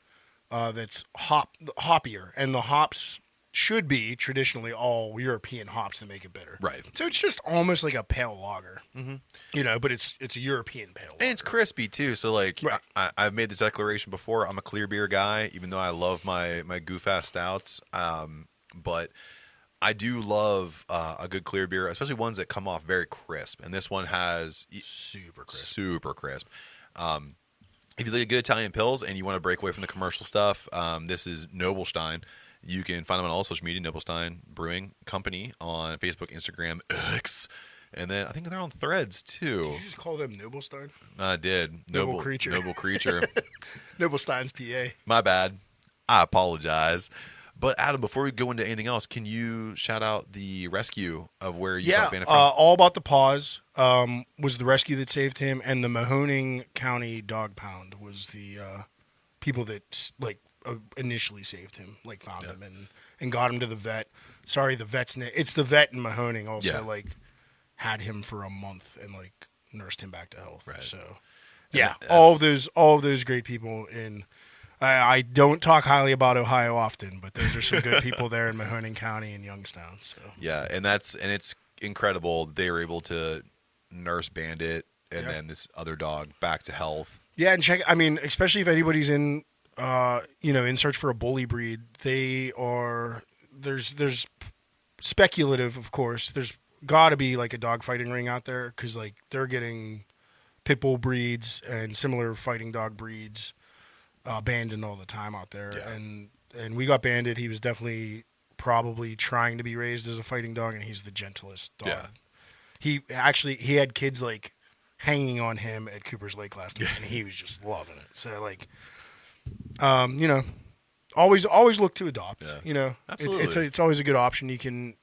That's hoppier, and the hops should be traditionally all European hops that make it bitter. Right. So it's just almost like a pale lager, but it's a European pale lager. And it's crispy too. So right. I've made this declaration before. I'm a clear beer guy, even though I love my goof ass stouts. But I do love a good clear beer, especially ones that come off very crisp. And this one has super crisp. If you like a good Italian Pils and you want to break away from the commercial stuff, this is Nobelstein. You can find them on all social media, Nobelstein Brewing Company on Facebook, Instagram, X. And then I think they're on Threads, too. Did you just call them Nobelstein? I did. Noble Creature. Noble Creature. Nobelstein's PA. My bad. I apologize. But Adam, before we go into anything else, can you shout out the rescue of where you got Bandit from? All About the Paws was the rescue that saved him, and the Mahoning County Dog Pound was the people that initially saved him, found him and got him to the vet. Sorry, the vet's name. It's the vet in Mahoning also had him for a month and nursed him back to health. Right. So all of those great people in. I don't talk highly about Ohio often, but those are some good people there in Mahoning County and Youngstown. So yeah, and it's incredible they were able to nurse Bandit and then this other dog back to health. Yeah, and check. I mean, especially if anybody's in in search for a bully breed, they are. There's speculative, of course. There's got to be a dog fighting ring out there because they're getting pit bull breeds and similar fighting dog breeds. Abandoned all the time out there, and we got Bandit. He was definitely probably trying to be raised as a fighting dog, and he's the gentlest dog. Yeah. He had kids hanging on him at Cooper's Lake last week, and he was just loving it. So always look to adopt. Yeah. Absolutely. It's always a good option. You can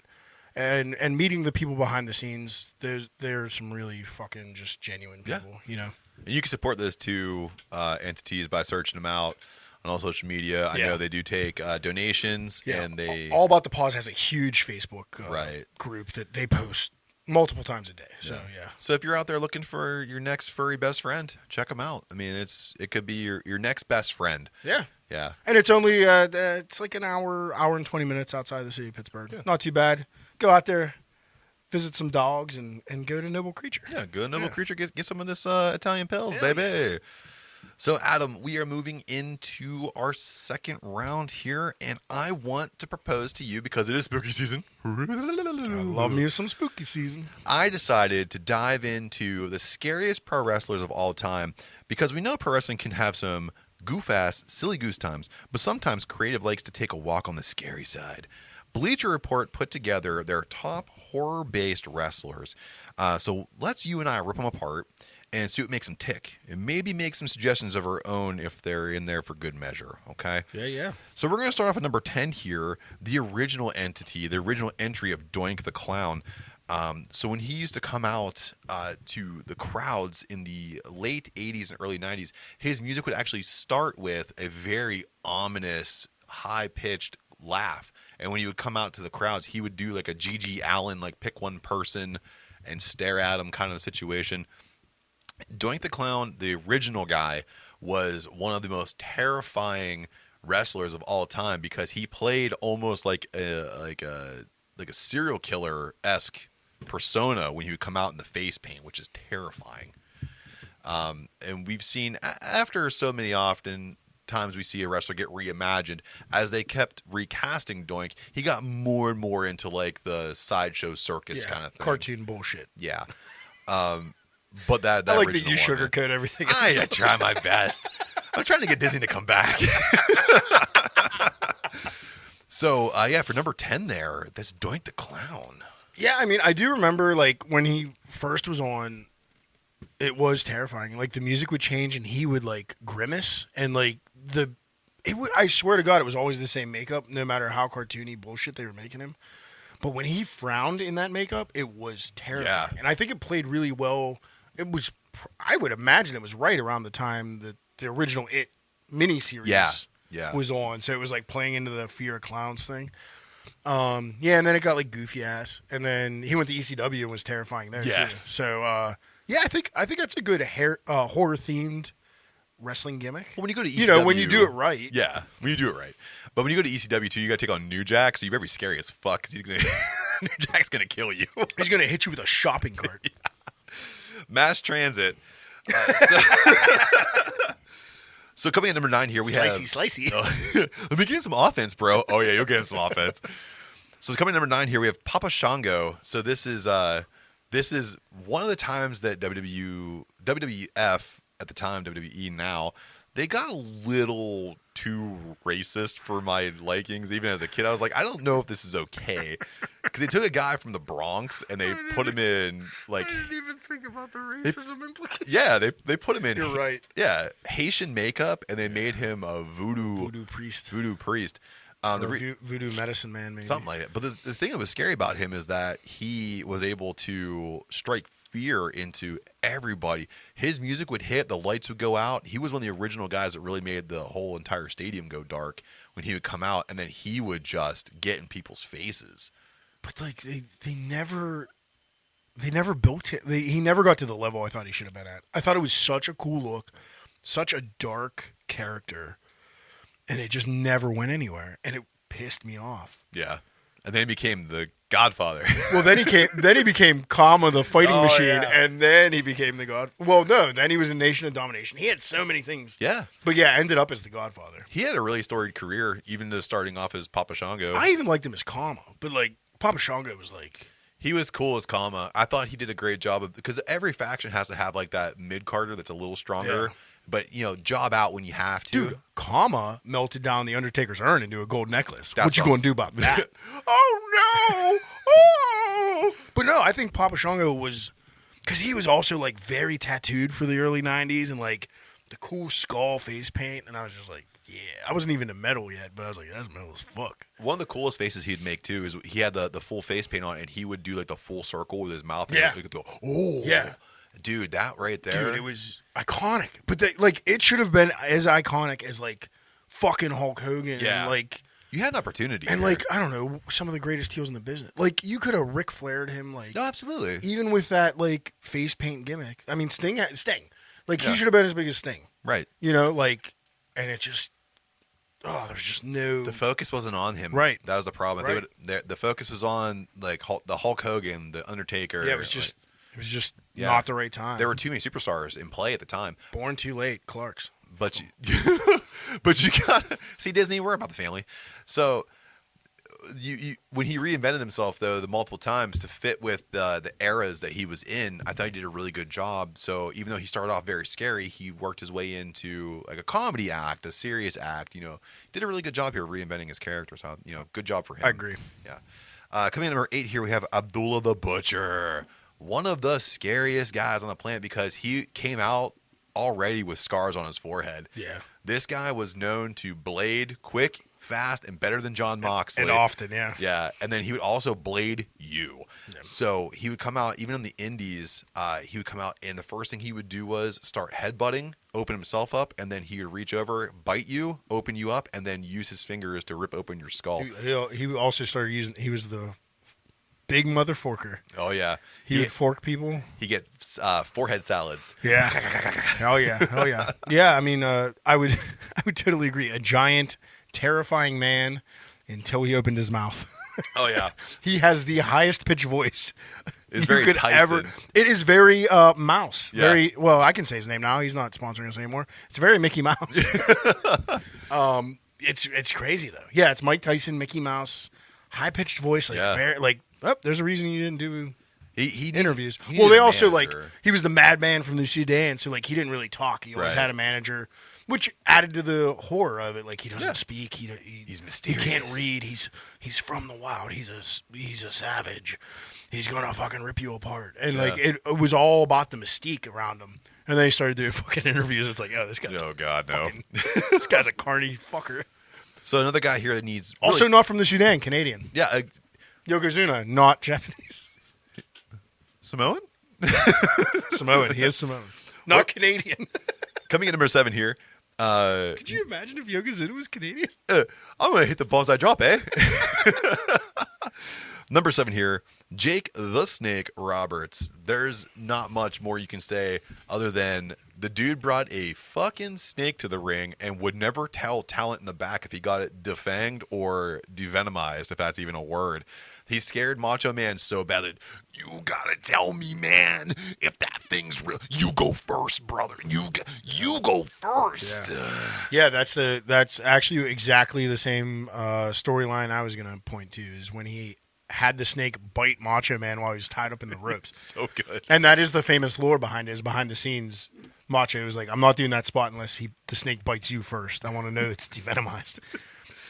and meeting the people behind the scenes. There's some really fucking just genuine people. Yeah. And you can support those two entities by searching them out on all social media. I know they do take donations, and they All About the Paws has a huge Facebook group that they post multiple times a day. So So if you're out there looking for your next furry best friend, check them out. I mean, it could be your next best friend. Yeah. Yeah. And it's only it's an hour and 20 minutes outside the city of Pittsburgh. Yeah. Not too bad. Go out there. Visit some dogs and go to Noble Creature. Yeah, go to Noble Creature. Get some of this Italian Pils, baby. So, Adam, we are moving into our second round here, and I want to propose to you, because it is spooky season. I love me some spooky season. I decided to dive into the scariest pro wrestlers of all time, because we know pro wrestling can have some goof-ass, silly goose times, but sometimes creative likes to take a walk on the scary side. Bleacher Report put together their top horror-based wrestlers. So let's you and I rip them apart and see what makes them tick, and maybe make some suggestions of our own if they're in there for good measure, okay? Yeah. So we're going to start off at number 10 here, the original entity, the original entry of Doink the Clown. So when he used to come out to the crowds in the late 80s and early 90s, his music would actually start with a very ominous, high-pitched laugh. And when he would come out to the crowds, he would do like a G.G. Allen, like pick one person and stare at him kind of situation. Doink the Clown, the original guy, was one of the most terrifying wrestlers of all time, because he played almost like a serial killer-esque persona when he would come out in the face paint, which is terrifying. And we've seen, after so many times we see a wrestler get reimagined, as they kept recasting Doink, he got more and more into like the sideshow circus kind of thing. Cartoon bullshit. Yeah. But that I like that original you one, sugarcoat everything. I try my best. I'm trying to get Disney to come back. So, for number 10 there, that's Doink the Clown. Yeah, I mean, I do remember, like, when he first was on, it was terrifying. Like, the music would change, and he would, like, grimace, and, like, I swear to God, it was always the same makeup, no matter how cartoony bullshit they were making him. But when he frowned in that makeup, it was terrifying. Yeah. And I think it played really well. It was, I would imagine it was right around the time that the original It miniseries was on. So it was like playing into the Fear of Clowns thing. And then it got like goofy ass. And then he went to ECW and was terrifying there too. So, I think that's a good horror themed wrestling gimmick. Well, when you go to ECW, when you do it right. Yeah, when you do it right. But when you go to ECW too, you got to take on New Jack, so you better be scary as fuck, because New Jack's gonna kill you. He's gonna hit you with a shopping cart. Mass transit. So coming at number 9 here, we have Slicey. Let me get in some offense, bro. Oh yeah, you'll get in some offense. So coming at number 9 here, we have Papa Shango. So this is one of the times that WWF at the time, WWE now, they got a little too racist for my likings. Even as a kid, I was like, I don't know if this is okay, because they took a guy from the Bronx and they put him in like. I didn't even think about the racism implications. Yeah, they put him in. You're right. Yeah, Haitian makeup, and they made him a voodoo priest. Voodoo medicine man, maybe. Something like that. But the thing that was scary about him is that he was able to strike fear into everybody. His music would hit, the lights would go out. He was one of the original guys that really made the whole entire stadium go dark when he would come out, and then he would just get in people's faces. But like they never built it. He never got to the level I thought he should have been at. I thought it was such a cool look, such a dark character, and it just never went anywhere, and it pissed me off. Yeah. And then he became the Godfather. Well, then he became Kama the fighting machine, and then he became the God. Well, no, then he was in Nation of Domination. He had so many things. Yeah. But yeah, ended up as the Godfather. He had a really storied career, even though starting off as Papa Shango. I even liked him as Kama, but like Papa Shango was like. He was cool as Kama. I thought he did a great job because every faction has to have like that mid-carder that's a little stronger. Yeah. But, job out when you have to. Dude, Kama melted down the Undertaker's urn into a gold necklace. What you going to do about that? Oh, no. Oh. But no, I think Papa Shango was... Because he was also, like, very tattooed for the early 90s and, like, the cool skull face paint. And I was just like, yeah. I wasn't even to metal yet, but I was like, that's metal as fuck. One of the coolest faces he'd make, too, is he had the full face paint on, and he would do, like, the full circle with his mouth. Yeah. And he could go, oh. Yeah. Dude, that right there. Dude, it was iconic. But, it should have been as iconic as, like, fucking Hulk Hogan. Yeah. And, like... You had an opportunity. And, here. like, I don't know, some of the greatest heels in the business. Like, you could have Ric Flaired him, like... No, absolutely. Even with that, like, face paint gimmick. I mean, Sting. Like, he should have been as big as Sting. Right. And it just... Oh, there's just no... The focus wasn't on him. Right. That was the problem. Right. The focus was on, like, the Hulk Hogan, the Undertaker. Yeah, it was just not the right time. There were too many superstars in play at the time. Born too late, Clark's. But you gotta see Disney. Worry about the family. So you when he reinvented himself though the multiple times to fit with the eras that he was in, I thought he did a really good job. So even though he started off very scary, he worked his way into like a comedy act, a serious act. Did a really good job here reinventing his character. So good job for him. I agree. Yeah. Coming in number 8 here, we have Abdullah the Butcher, one of the scariest guys on the planet because he came out already with scars on his forehead. Yeah. This guy was known to blade quick, fast, and better than John Moxley. And often, yeah. Yeah, and then he would also blade you. Yeah. So he would come out, even in the indies, he would come out, and the first thing he would do was start headbutting, open himself up, and then he would reach over, bite you, open you up, and then use his fingers to rip open your skull. He also started using, he was the big mother forker. Oh, yeah. He would fork people. He get forehead salads. Yeah. Oh, yeah. Oh, yeah. Yeah, I mean, I would totally agree. A giant, terrifying man until he opened his mouth. Oh, yeah. He has the highest pitch voice. It's very Tyson. It is very Mouse. Yeah. Very, well, I can say his name now. He's not sponsoring us anymore. It's very Mickey Mouse. It's crazy, though. Yeah, it's Mike Tyson, Mickey Mouse, high-pitched voice. There's a reason you didn't do he interviews. He Well, they a also, manager. he was the madman from the Sudan, so, he didn't really talk. He always had a manager, which added to the horror of it. He doesn't speak. He's mysterious. He can't read. He's from the wild. He's a savage. He's gonna fucking rip you apart. And, it was all about the mystique around him. And then he started doing fucking interviews. It's this guy's oh, God, no. This guy's a carny fucker. So another guy here that needs... Also not from the Sudan, Canadian. Yeah. Yokozuna, not Japanese. Samoan? Samoan. He is Samoan. Not Canadian. Coming in number 7 here. Could you imagine if Yokozuna was Canadian? I'm going to hit the bonsai drop, eh? Number 7 here. Jake the Snake Roberts. There's not much more you can say other than the dude brought a fucking snake to the ring and would never tell talent in the back if he got it defanged or devenomized, if that's even a word. He scared Macho Man so bad that, you gotta tell me, man, if that thing's real. You go first, brother. You go first. Yeah, that's actually exactly the same storyline I was going to point to, is when he had the snake bite Macho Man while he was tied up in the ropes. So good. And that is the famous lore behind it, is behind the scenes. Macho was like, I'm not doing that spot unless the snake bites you first. I want to know it's devenomized.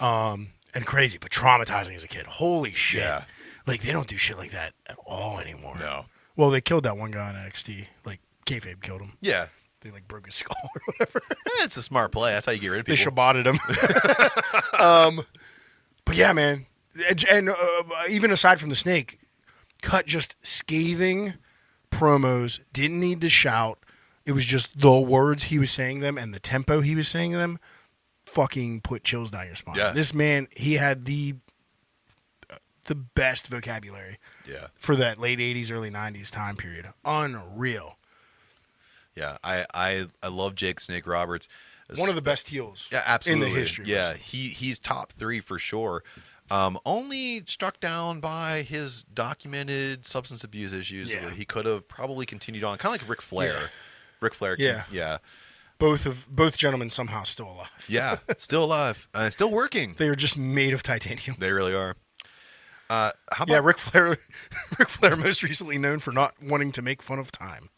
And crazy, but traumatizing as a kid. Holy shit. Yeah. They don't do shit like that at all anymore. No. Well, they killed that one guy in NXT. Kayfabe killed him. Yeah. They broke his skull or whatever. It's a smart play. That's how you get rid of They people. shabated him. But yeah, man. And even aside from the snake, cut just scathing promos. Didn't need to shout. It was just the words he was saying them and the tempo he was saying them fucking put chills down your spine. Yeah. This man, he had the best vocabulary for that late 80s, early 90s time period. Unreal. Yeah, I love Jake Snake Roberts. One of the best heels absolutely. in the history. Yeah, he's top 3 for sure. Only struck down by his documented substance abuse issues where he could have probably continued on. Kind of like Ric Flair. Yeah. Ric Flair. Yeah. Both gentlemen somehow still alive. Yeah, still alive. Still working. They are just made of titanium. They really are. How about Ric Flair? Ric Flair, most recently known for not wanting to make fun of time.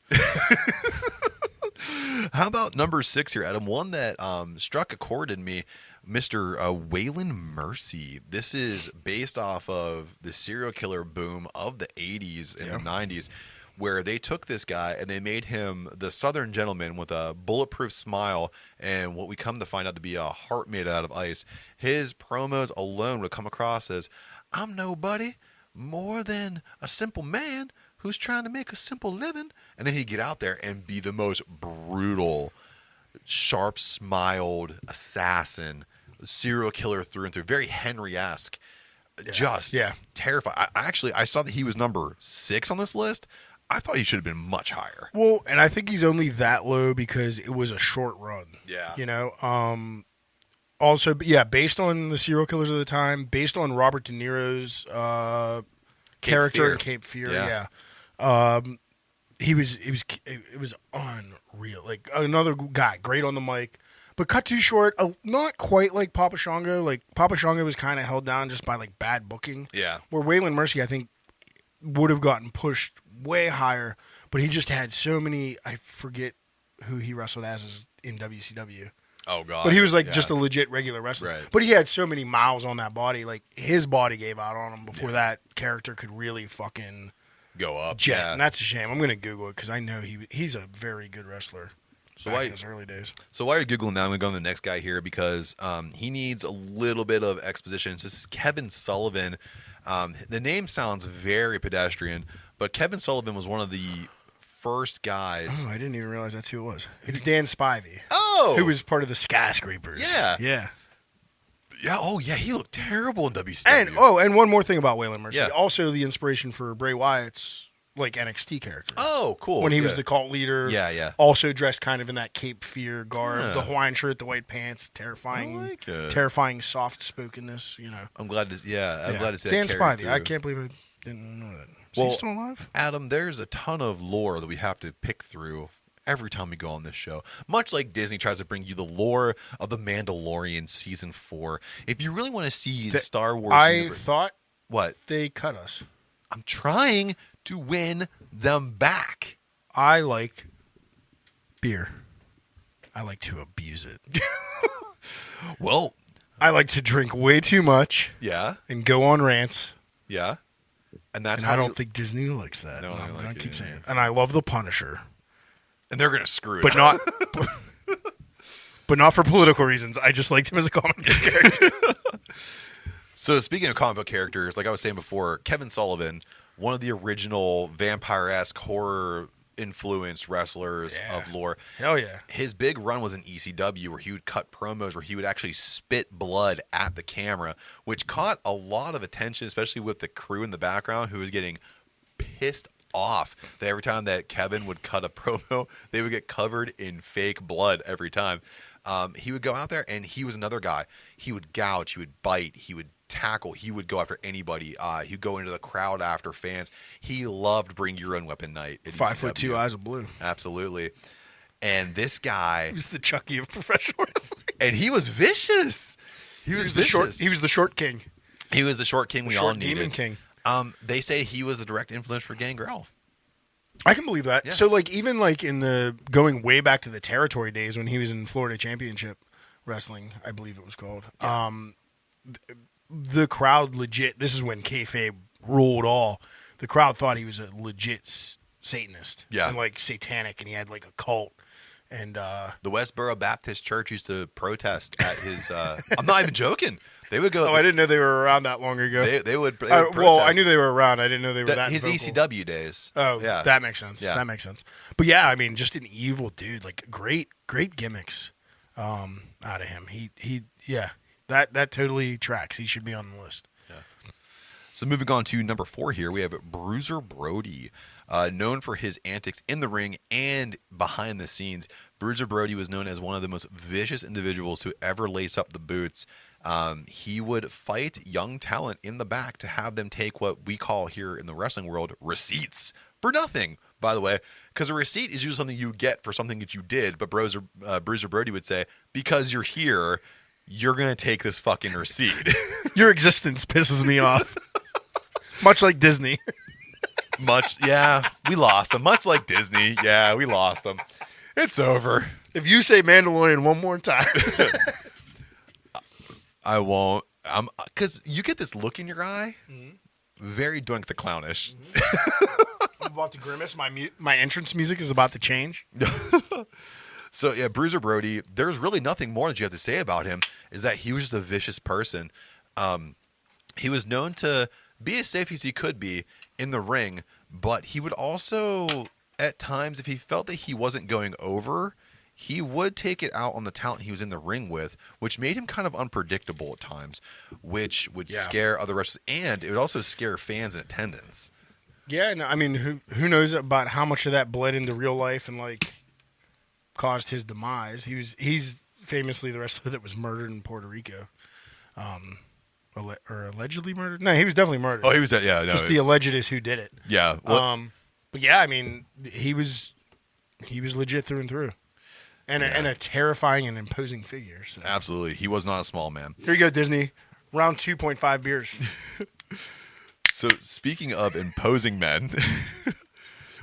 How about number 6 here, Adam? One that struck a chord in me, Mr. Waylon Mercy. This is based off of the serial killer boom of the 80s and the 90s, where they took this guy and they made him the Southern gentleman with a bulletproof smile and what we come to find out to be a heart made out of ice. His promos alone would come across as, I'm nobody more than a simple man who's trying to make a simple living. And then he'd get out there and be the most brutal, sharp-smiled assassin, serial killer through and through. Very Henry-esque. Just terrifying. I saw that he was number 6 on this list. I thought he should have been much higher. Well, and I think he's only that low because it was a short run. Yeah. Also, based on the serial killers of the time, based on Robert De Niro's character in Cape Fear, it was unreal. Another guy, great on the mic, but cut too short. Not quite like Papa Shango. Like Papa Shango was kind of held down just by like bad booking. Yeah. Where Waylon Mercy, I think, would have gotten pushed way higher, but he just had so many. I forget who he wrestled as in WCW. Oh god. But he was like just a legit regular wrestler. Right. But he had so many miles on that body. Like his body gave out on him before that character could really fucking go up. jet. Yeah. And that's a shame. I'm gonna Google it because I know he's a very good wrestler. So back in his early days. So while you're Googling that, I'm going to go to the next guy here because he needs a little bit of exposition. So this is Kevin Sullivan. The name sounds very pedestrian, but Kevin Sullivan was one of the first guys. Oh, I didn't even realize that's who it was. It's Dan Spivey. Oh! Who was part of the Skyscrapers. Yeah. Yeah. Yeah, oh yeah, he looked terrible in WCW. And one more thing about Waylon Mercy. Yeah. Also the inspiration for Bray Wyatt's like NXT character. Oh, cool. When he was the cult leader. Yeah, yeah. Also dressed kind of in that Cape Fear garb, Yeah. the Hawaiian shirt, the white pants, terrifying, I like it. terrifying soft spokenness. You know. I'm glad to see that. Dan Spivey. through. I can't believe I didn't know that. Is Well, he still alive? Adam, there's a ton of lore that we have to pick through every time we go on this show. Much like Disney tries to bring you the lore of The Mandalorian Season 4. If you really want to see the Star Wars universe, thought what? they cut us. I'm trying to win them back. I like beer. I like to abuse it. Well, I like to drink way too much yeah, and go on rants. yeah. And that's And how I don't you- think Disney likes that. No, they I'm like going it, to keep yeah. saying it. And I love The Punisher. and they're going to screw it But up. not but not for political reasons. I just liked him as a comic book character. So speaking of comic book characters, like I was saying before, Kevin Sullivan, one of the original vampire-esque horror influenced wrestlers Yeah. of lore. Hell yeah. His big run was in ECW where he would cut promos where he would actually spit blood at the camera, which caught a lot of attention, especially with the crew in the background who was getting pissed off that every time that Kevin would cut a promo, they would get covered in fake blood every time. He would go out there and he was another guy. He would gouge, he would bite, he would tackle, he would go after anybody. He'd go into the crowd after fans. He loved Bring Your Own Weapon night at 5'2", ECW. eyes of blue. Absolutely. And this guy, He was the Chucky of professional wrestling. and he was vicious. He was the short. vicious. He was the short king. He was the short king we all Short demon needed. king. They say he was the direct influence for Gangrel. I can believe that. Yeah. So, like, even like in the going way back to the territory days when he was in Florida Championship Wrestling, I believe it was called. Yeah. The crowd legit. This is when kayfabe ruled all. The crowd thought he was a legit Satanist. Yeah. And like satanic, and he had like a cult. And The Westboro Baptist Church used to protest at his. I'm not even joking. They would go. oh, I didn't know they were around that long ago. They would. They would well, I protest. knew they were around. I didn't know they were that his vocal. ECW days. Oh, yeah. that makes sense. Yeah. That makes sense. But yeah, I mean, just an evil dude. Like great gimmicks out of him. He yeah. That totally tracks. He should be on the list. So moving on to number 4 here, we have Bruiser Brody, known for his antics in the ring and behind the scenes. Bruiser Brody was known as one of the most vicious individuals to ever lace up the boots. He would fight young talent in the back to have them take what we call here in the wrestling world receipts for nothing, by the way, because a receipt is usually something you get for something that you did. But Bruiser Brody would say, because you're here, you're going to take this fucking receipt. Your existence pisses me off. Much like Disney. We lost them. Much like Disney. Yeah, we lost them. It's over. If you say Mandalorian one more time. I won't. Because you get this look in your eye. Very Doink the Clownish. I'm about to grimace. My entrance music is about to change. So, yeah, Bruiser Brody, there's really nothing more that you have to say about him, is that he was just a vicious person. He was known to be as safe as he could be in the ring, but he would also, at times, if he felt that he wasn't going over, he would take it out on the talent he was in the ring with, which made him kind of unpredictable at times, which would scare other wrestlers, and it would also scare fans in attendance. Yeah, no, I mean, who knows about how much of that bled into real life and like caused his demise. He's famously the wrestler that was murdered in Puerto Rico. Or allegedly murdered? No, he was definitely murdered. Oh, he was, yeah. No, Just the alleged is who did it. Yeah. But yeah, I mean, he was legit through and through. and a terrifying and imposing figure. So. Absolutely. He was not a small man. Here you go, Disney. Round 2.5 beers. So speaking of imposing men,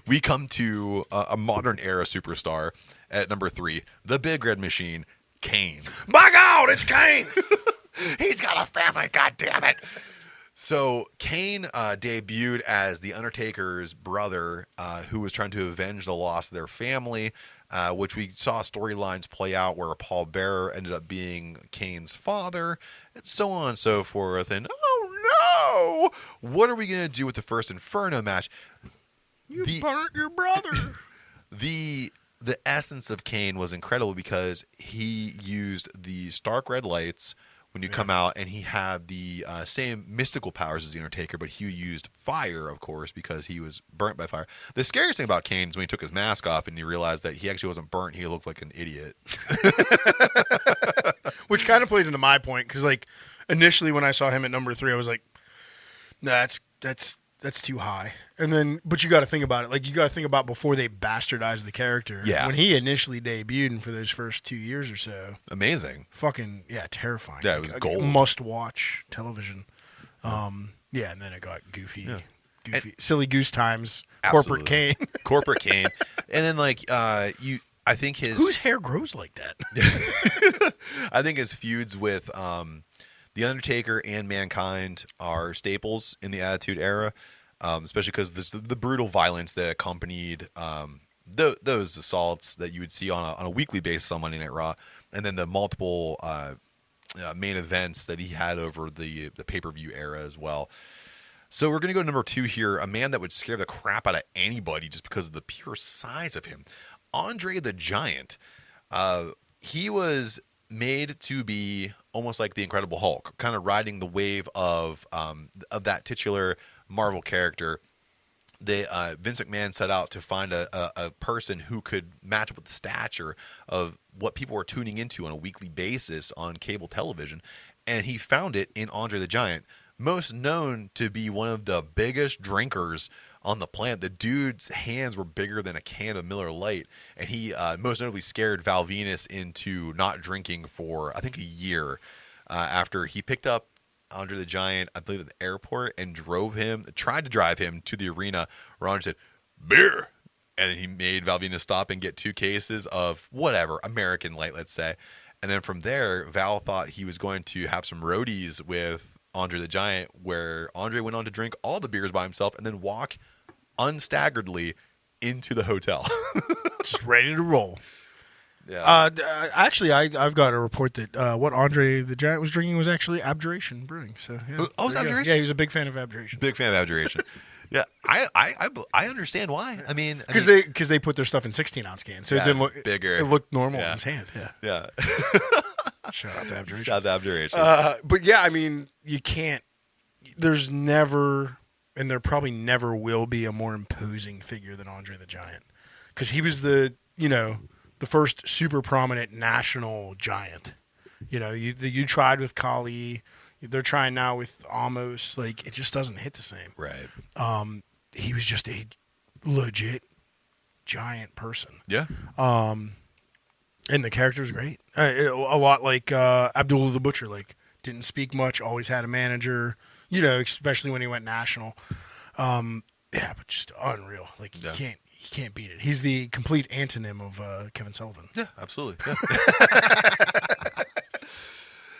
we come to a modern era superstar at number 3, the Big Red Machine, Kane. By God, it's Kane. He's got a family, goddammit. So Kane debuted as The Undertaker's brother who was trying to avenge the loss of their family, which we saw storylines play out where Paul Bearer ended up being Kane's father, and so on and so forth. And oh no! What are we going to do with the first Inferno match? You burnt your brother. The essence of Kane was incredible because he used the Stark Red Lights when you come out, and he had the same mystical powers as the Undertaker, but he used fire, of course, because he was burnt by fire. The scariest thing about Kane is when he took his mask off and he realized that he actually wasn't burnt. He looked like an idiot. Which kind of plays into my point, because like initially when I saw him at number 3, I was like, nah, that's too high. And then, but you got to think about it. Like, you got to think about before they bastardized the character. Yeah. When he initially debuted, and for those first 2 years or so, Amazing. fucking terrifying. Yeah, it was gold. Must watch television. And then it got goofy, silly goose times. Absolutely. Corporate Kane. Corporate Kane, and then I think his Whose hair grows like that? I think his feuds with the Undertaker and Mankind are staples in the Attitude Era. Especially because the brutal violence that accompanied those assaults that you would see on a weekly basis on Monday Night Raw, and then the multiple main events that he had over the pay-per-view era as well. So we're going to go to number 2 here, a man that would scare the crap out of anybody just because of the pure size of him, Andre the Giant. He was made to be almost like the Incredible Hulk, kind of riding the wave of that titular Marvel character. Vince McMahon set out to find a person who could match up with the stature of what people were tuning into on a weekly basis on cable television, and he found it in Andre the Giant, most known to be one of the biggest drinkers on the planet. The dude's hands were bigger than a can of Miller Lite, and he most notably scared Val Venus into not drinking for, I think, a year after he picked up Andre the Giant, I believe, at the airport and tried to drive him to the arena where Andre said, beer. And he made Val Venus stop and get 2 cases of whatever, American Light, let's say. And then from there, Val thought he was going to have some roadies with Andre the Giant, where Andre went on to drink all the beers by himself and then walk unstaggeredly into the hotel. Just ready to roll. Yeah. Actually, I've got a report that what Andre the Giant was drinking was actually Abjuration Brewing. So yeah, Oh, it's Abjuration? Yeah, he was a big fan of Abjuration. Big fan of Abjuration. Yeah, I understand why. I mean, Because they put their stuff in 16-ounce cans, so it didn't look bigger. It looked normal Yeah. in his hand. Yeah. Shout out to Abjuration. Shout out to Abjuration. But yeah, I mean, you can't. There's never, and there probably never will be, a more imposing figure than Andre the Giant, because he was the first super prominent national giant. You tried with Kali, they're trying now with Amos. Like, it just doesn't hit the same. Right. He was just a legit giant person. Yeah. And the character was great. A lot like Abdullah the Butcher. Like, didn't speak much, always had a manager, especially when he went national. But just unreal. Like, you can't beat it. He's the complete antonym of Kevin Sullivan. Yeah, absolutely. Yeah.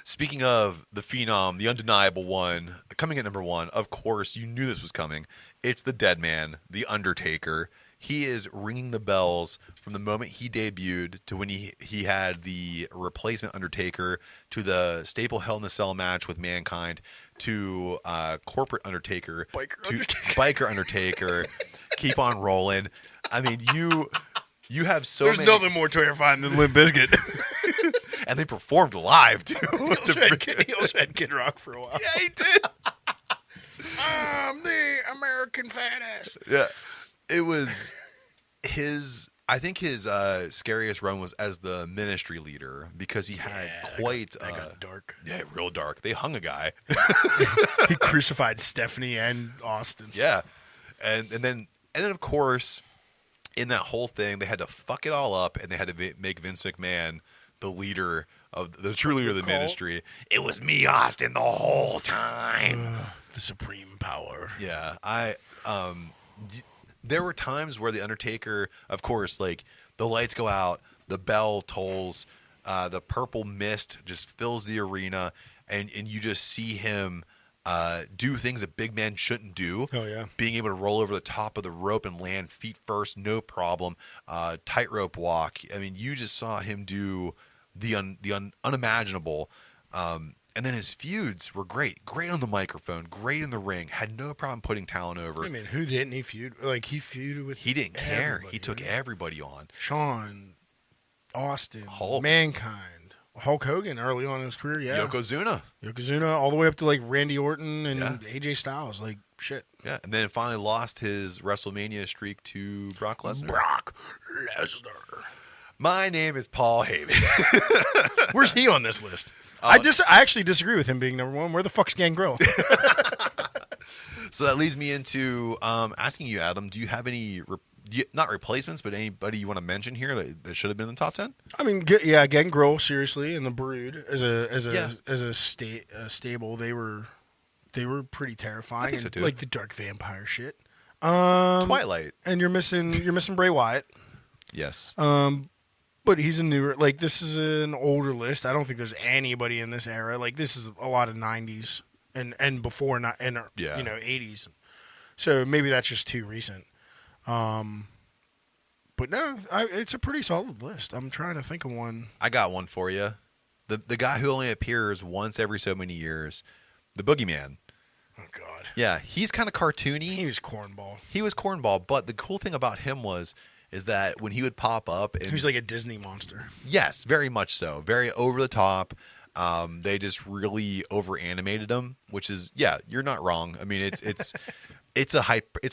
Speaking of the phenom, the undeniable one, coming at number 1, of course, you knew this was coming. It's the Dead Man, the Undertaker. He is ringing the bells from the moment he debuted to when he had the replacement Undertaker, to the staple Hell in a Cell match with Mankind, to corporate Undertaker, Biker Undertaker. Keep on rolling. I mean, you have so There's many. nothing more terrifying than Limp Bizkit. And they performed live, too. He also had Kid Rock for a while. Yeah, he did. I'm the American fat ass. Yeah. It was I think his scariest run was as the ministry leader, because he had that got dark. Yeah, real dark. They hung a guy. He crucified Stephanie and Austin. Yeah. And then of course in that whole thing, they had to fuck it all up, and they had to make Vince McMahon the leader of the true leader of the ministry. It was me, Austin, the whole time. The supreme power. Yeah, there were times where the Undertaker, of course, like the lights go out, the bell tolls, the purple mist just fills the arena, and you just see him do things a big man shouldn't do. Oh, yeah. Being able to roll over the top of the rope and land feet first, no problem. Tightrope walk. I mean, you just saw him do the unimaginable. And then his feuds were great. Great on the microphone, great in the ring. Had no problem putting talent over. I mean, who didn't he feud? Like, he feuded with He didn't care. everybody, He took right? everybody on. Shawn, Austin, Hulk. Mankind, Hulk Hogan early on in his career, yeah. Yokozuna. all the way up to, like, Randy Orton and Yeah. AJ Styles. Like, shit. Yeah, and then finally lost his WrestleMania streak to Brock Lesnar. Brock Lesnar. My name is Paul Heyman. Where's he on this list? I actually disagree with him being number one. Where the fuck's Gangrel? So that leads me into asking you, Adam, do you have any, not replacements, but anybody you want to mention here that should have been in the top 10? I mean, yeah, Gangrel, seriously, and the Brood as a stable, they were pretty terrifying. I think so, and, too. like the dark vampire shit. Twilight. And you're missing Bray Wyatt. Yes. But he's a newer. Like, this is an older list. I don't think there's anybody in this era. Like, this is a lot of 90s and before, not and Yeah. 80s. So maybe that's just too recent. But no, it's a pretty solid list. I'm trying to think of one. I got one for you. The guy who only appears once every so many years, the Boogeyman. Oh God. Yeah, he's kind of cartoony. He was cornball. He was cornball, but the cool thing about him is that when he would pop up, and He was like a Disney monster. yes, very much so, very over the top. They just really over animated him, which is, yeah, you're not wrong. I mean, it's it's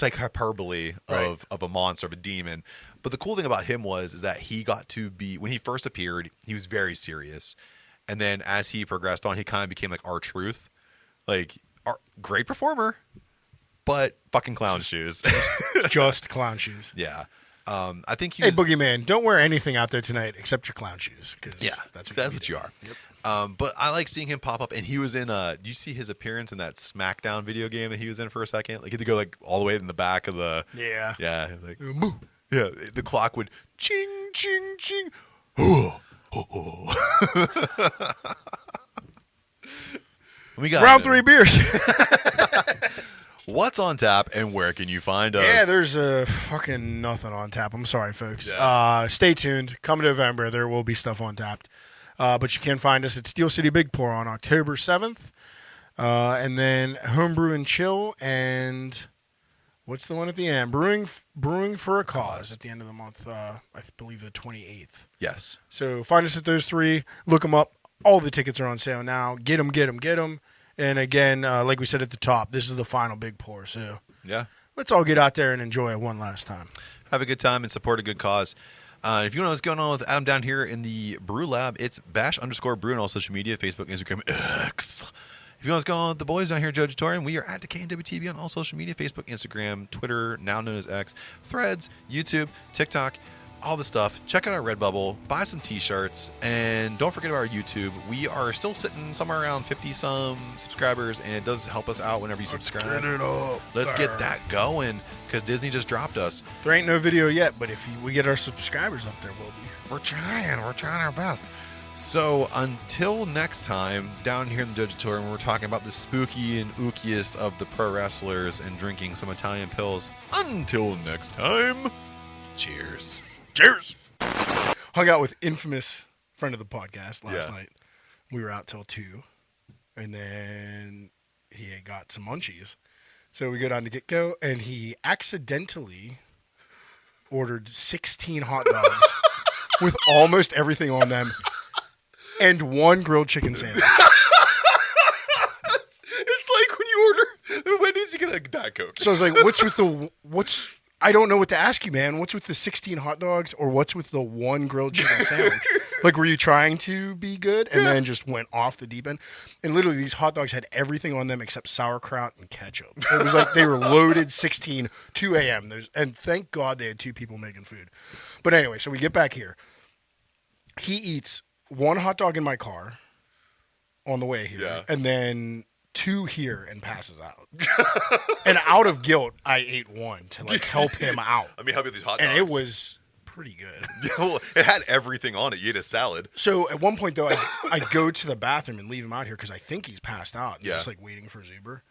like hyperbole of a monster, of a demon. But the cool thing about him is that he got to be, when he first appeared, he was very serious, and then as he progressed on, he kind of became like R-Truth, like great performer, but fucking clown shoes. Just clown shoes. Yeah. I think he Hey, was. Boogeyman, don't wear anything out there tonight except your clown shoes. 'Cause Yeah, that's what do. you are. Yep. But I like seeing him pop up, and he was in. Do you see his appearance in that SmackDown video game that he was in for a second? Like he had to go like all the way in the back of the. Yeah. Yeah. Like, Boo. yeah. The clock would ching ching ching. Oh, oh, oh. We got Round 3 beers. What's on tap, and where can you find us? Yeah, there's fucking nothing on tap. I'm sorry, folks. Yeah. Stay tuned. Come November, there will be stuff on tapped. But you can find us at Steel City Big Pour on October 7th. And then Homebrew and Chill, and what's the one at the end? Brewing for a Cause at the end of the month. I believe the 28th. Yes. So find us at those 3. Look them up. All the tickets are on sale now. Get them. And again, like we said at the top, this is the final Big Pour. So Yeah. let's all get out there and enjoy it one last time. Have a good time and support a good cause. If you want to know what's going on with Adam down here in the Brew Lab, it's _brew on all social media, Facebook, Instagram, X. If you know what's going on with the boys down here at Jojitorium, we are at the DWTB on all social media, Facebook, Instagram, Twitter, now known as X, Threads, YouTube, TikTok, all the stuff. Check out our Redbubble, buy some t-shirts, and don't forget about our YouTube. We are still sitting somewhere around 50-some subscribers, and it does help us out whenever you subscribe. Get it up. Let's get that going, because Disney just dropped us. There ain't no video yet, but if we get our subscribers up there, we'll be. We're trying our best. So until next time, down here in the Jojitorium, we're talking about the spooky and ookiest of the pro wrestlers and drinking some Italian pills. Until next time, cheers. Cheers. Hung out with infamous friend of the podcast last Yeah. night. We were out till 2, and then he had got some munchies. So we go down to Get Go, and he accidentally ordered 16 hot dogs with almost everything on them, and 1 grilled chicken sandwich. It's like when you order the Wendy's, you get a Diet Coke. So I was like, I don't know what to ask you, man. What's with the 16 hot dogs, or what's with the 1 grilled chicken sandwich? Like, were you trying to be good and then just went off the deep end? And literally, these hot dogs had everything on them except sauerkraut and ketchup. It was like they were loaded 2 a.m. And thank God they had 2 people making food. But anyway, so we get back here. He eats 1 hot dog in my car on the way here, and then 2 here and passes out. And out of guilt, I ate 1 to like help him out. Let me help you with these hot dogs. And it was pretty good. Well, it had everything on it. You ate a salad. So at one point, though, I go to the bathroom and leave him out here because I think he's passed out. And just like waiting for his Uber.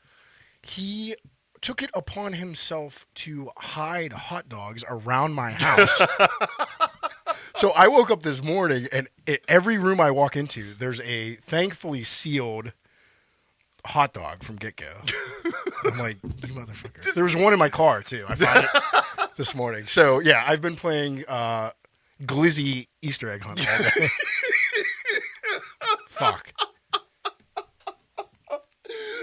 He took it upon himself to hide hot dogs around my house. So I woke up this morning, and every room I walk into, there's a thankfully sealed hot dog from get-go. I'm like, you motherfucker. There was one in my car, too. I found it this morning. So, yeah, I've been playing Glizzy Easter egg hunt all day. Fuck.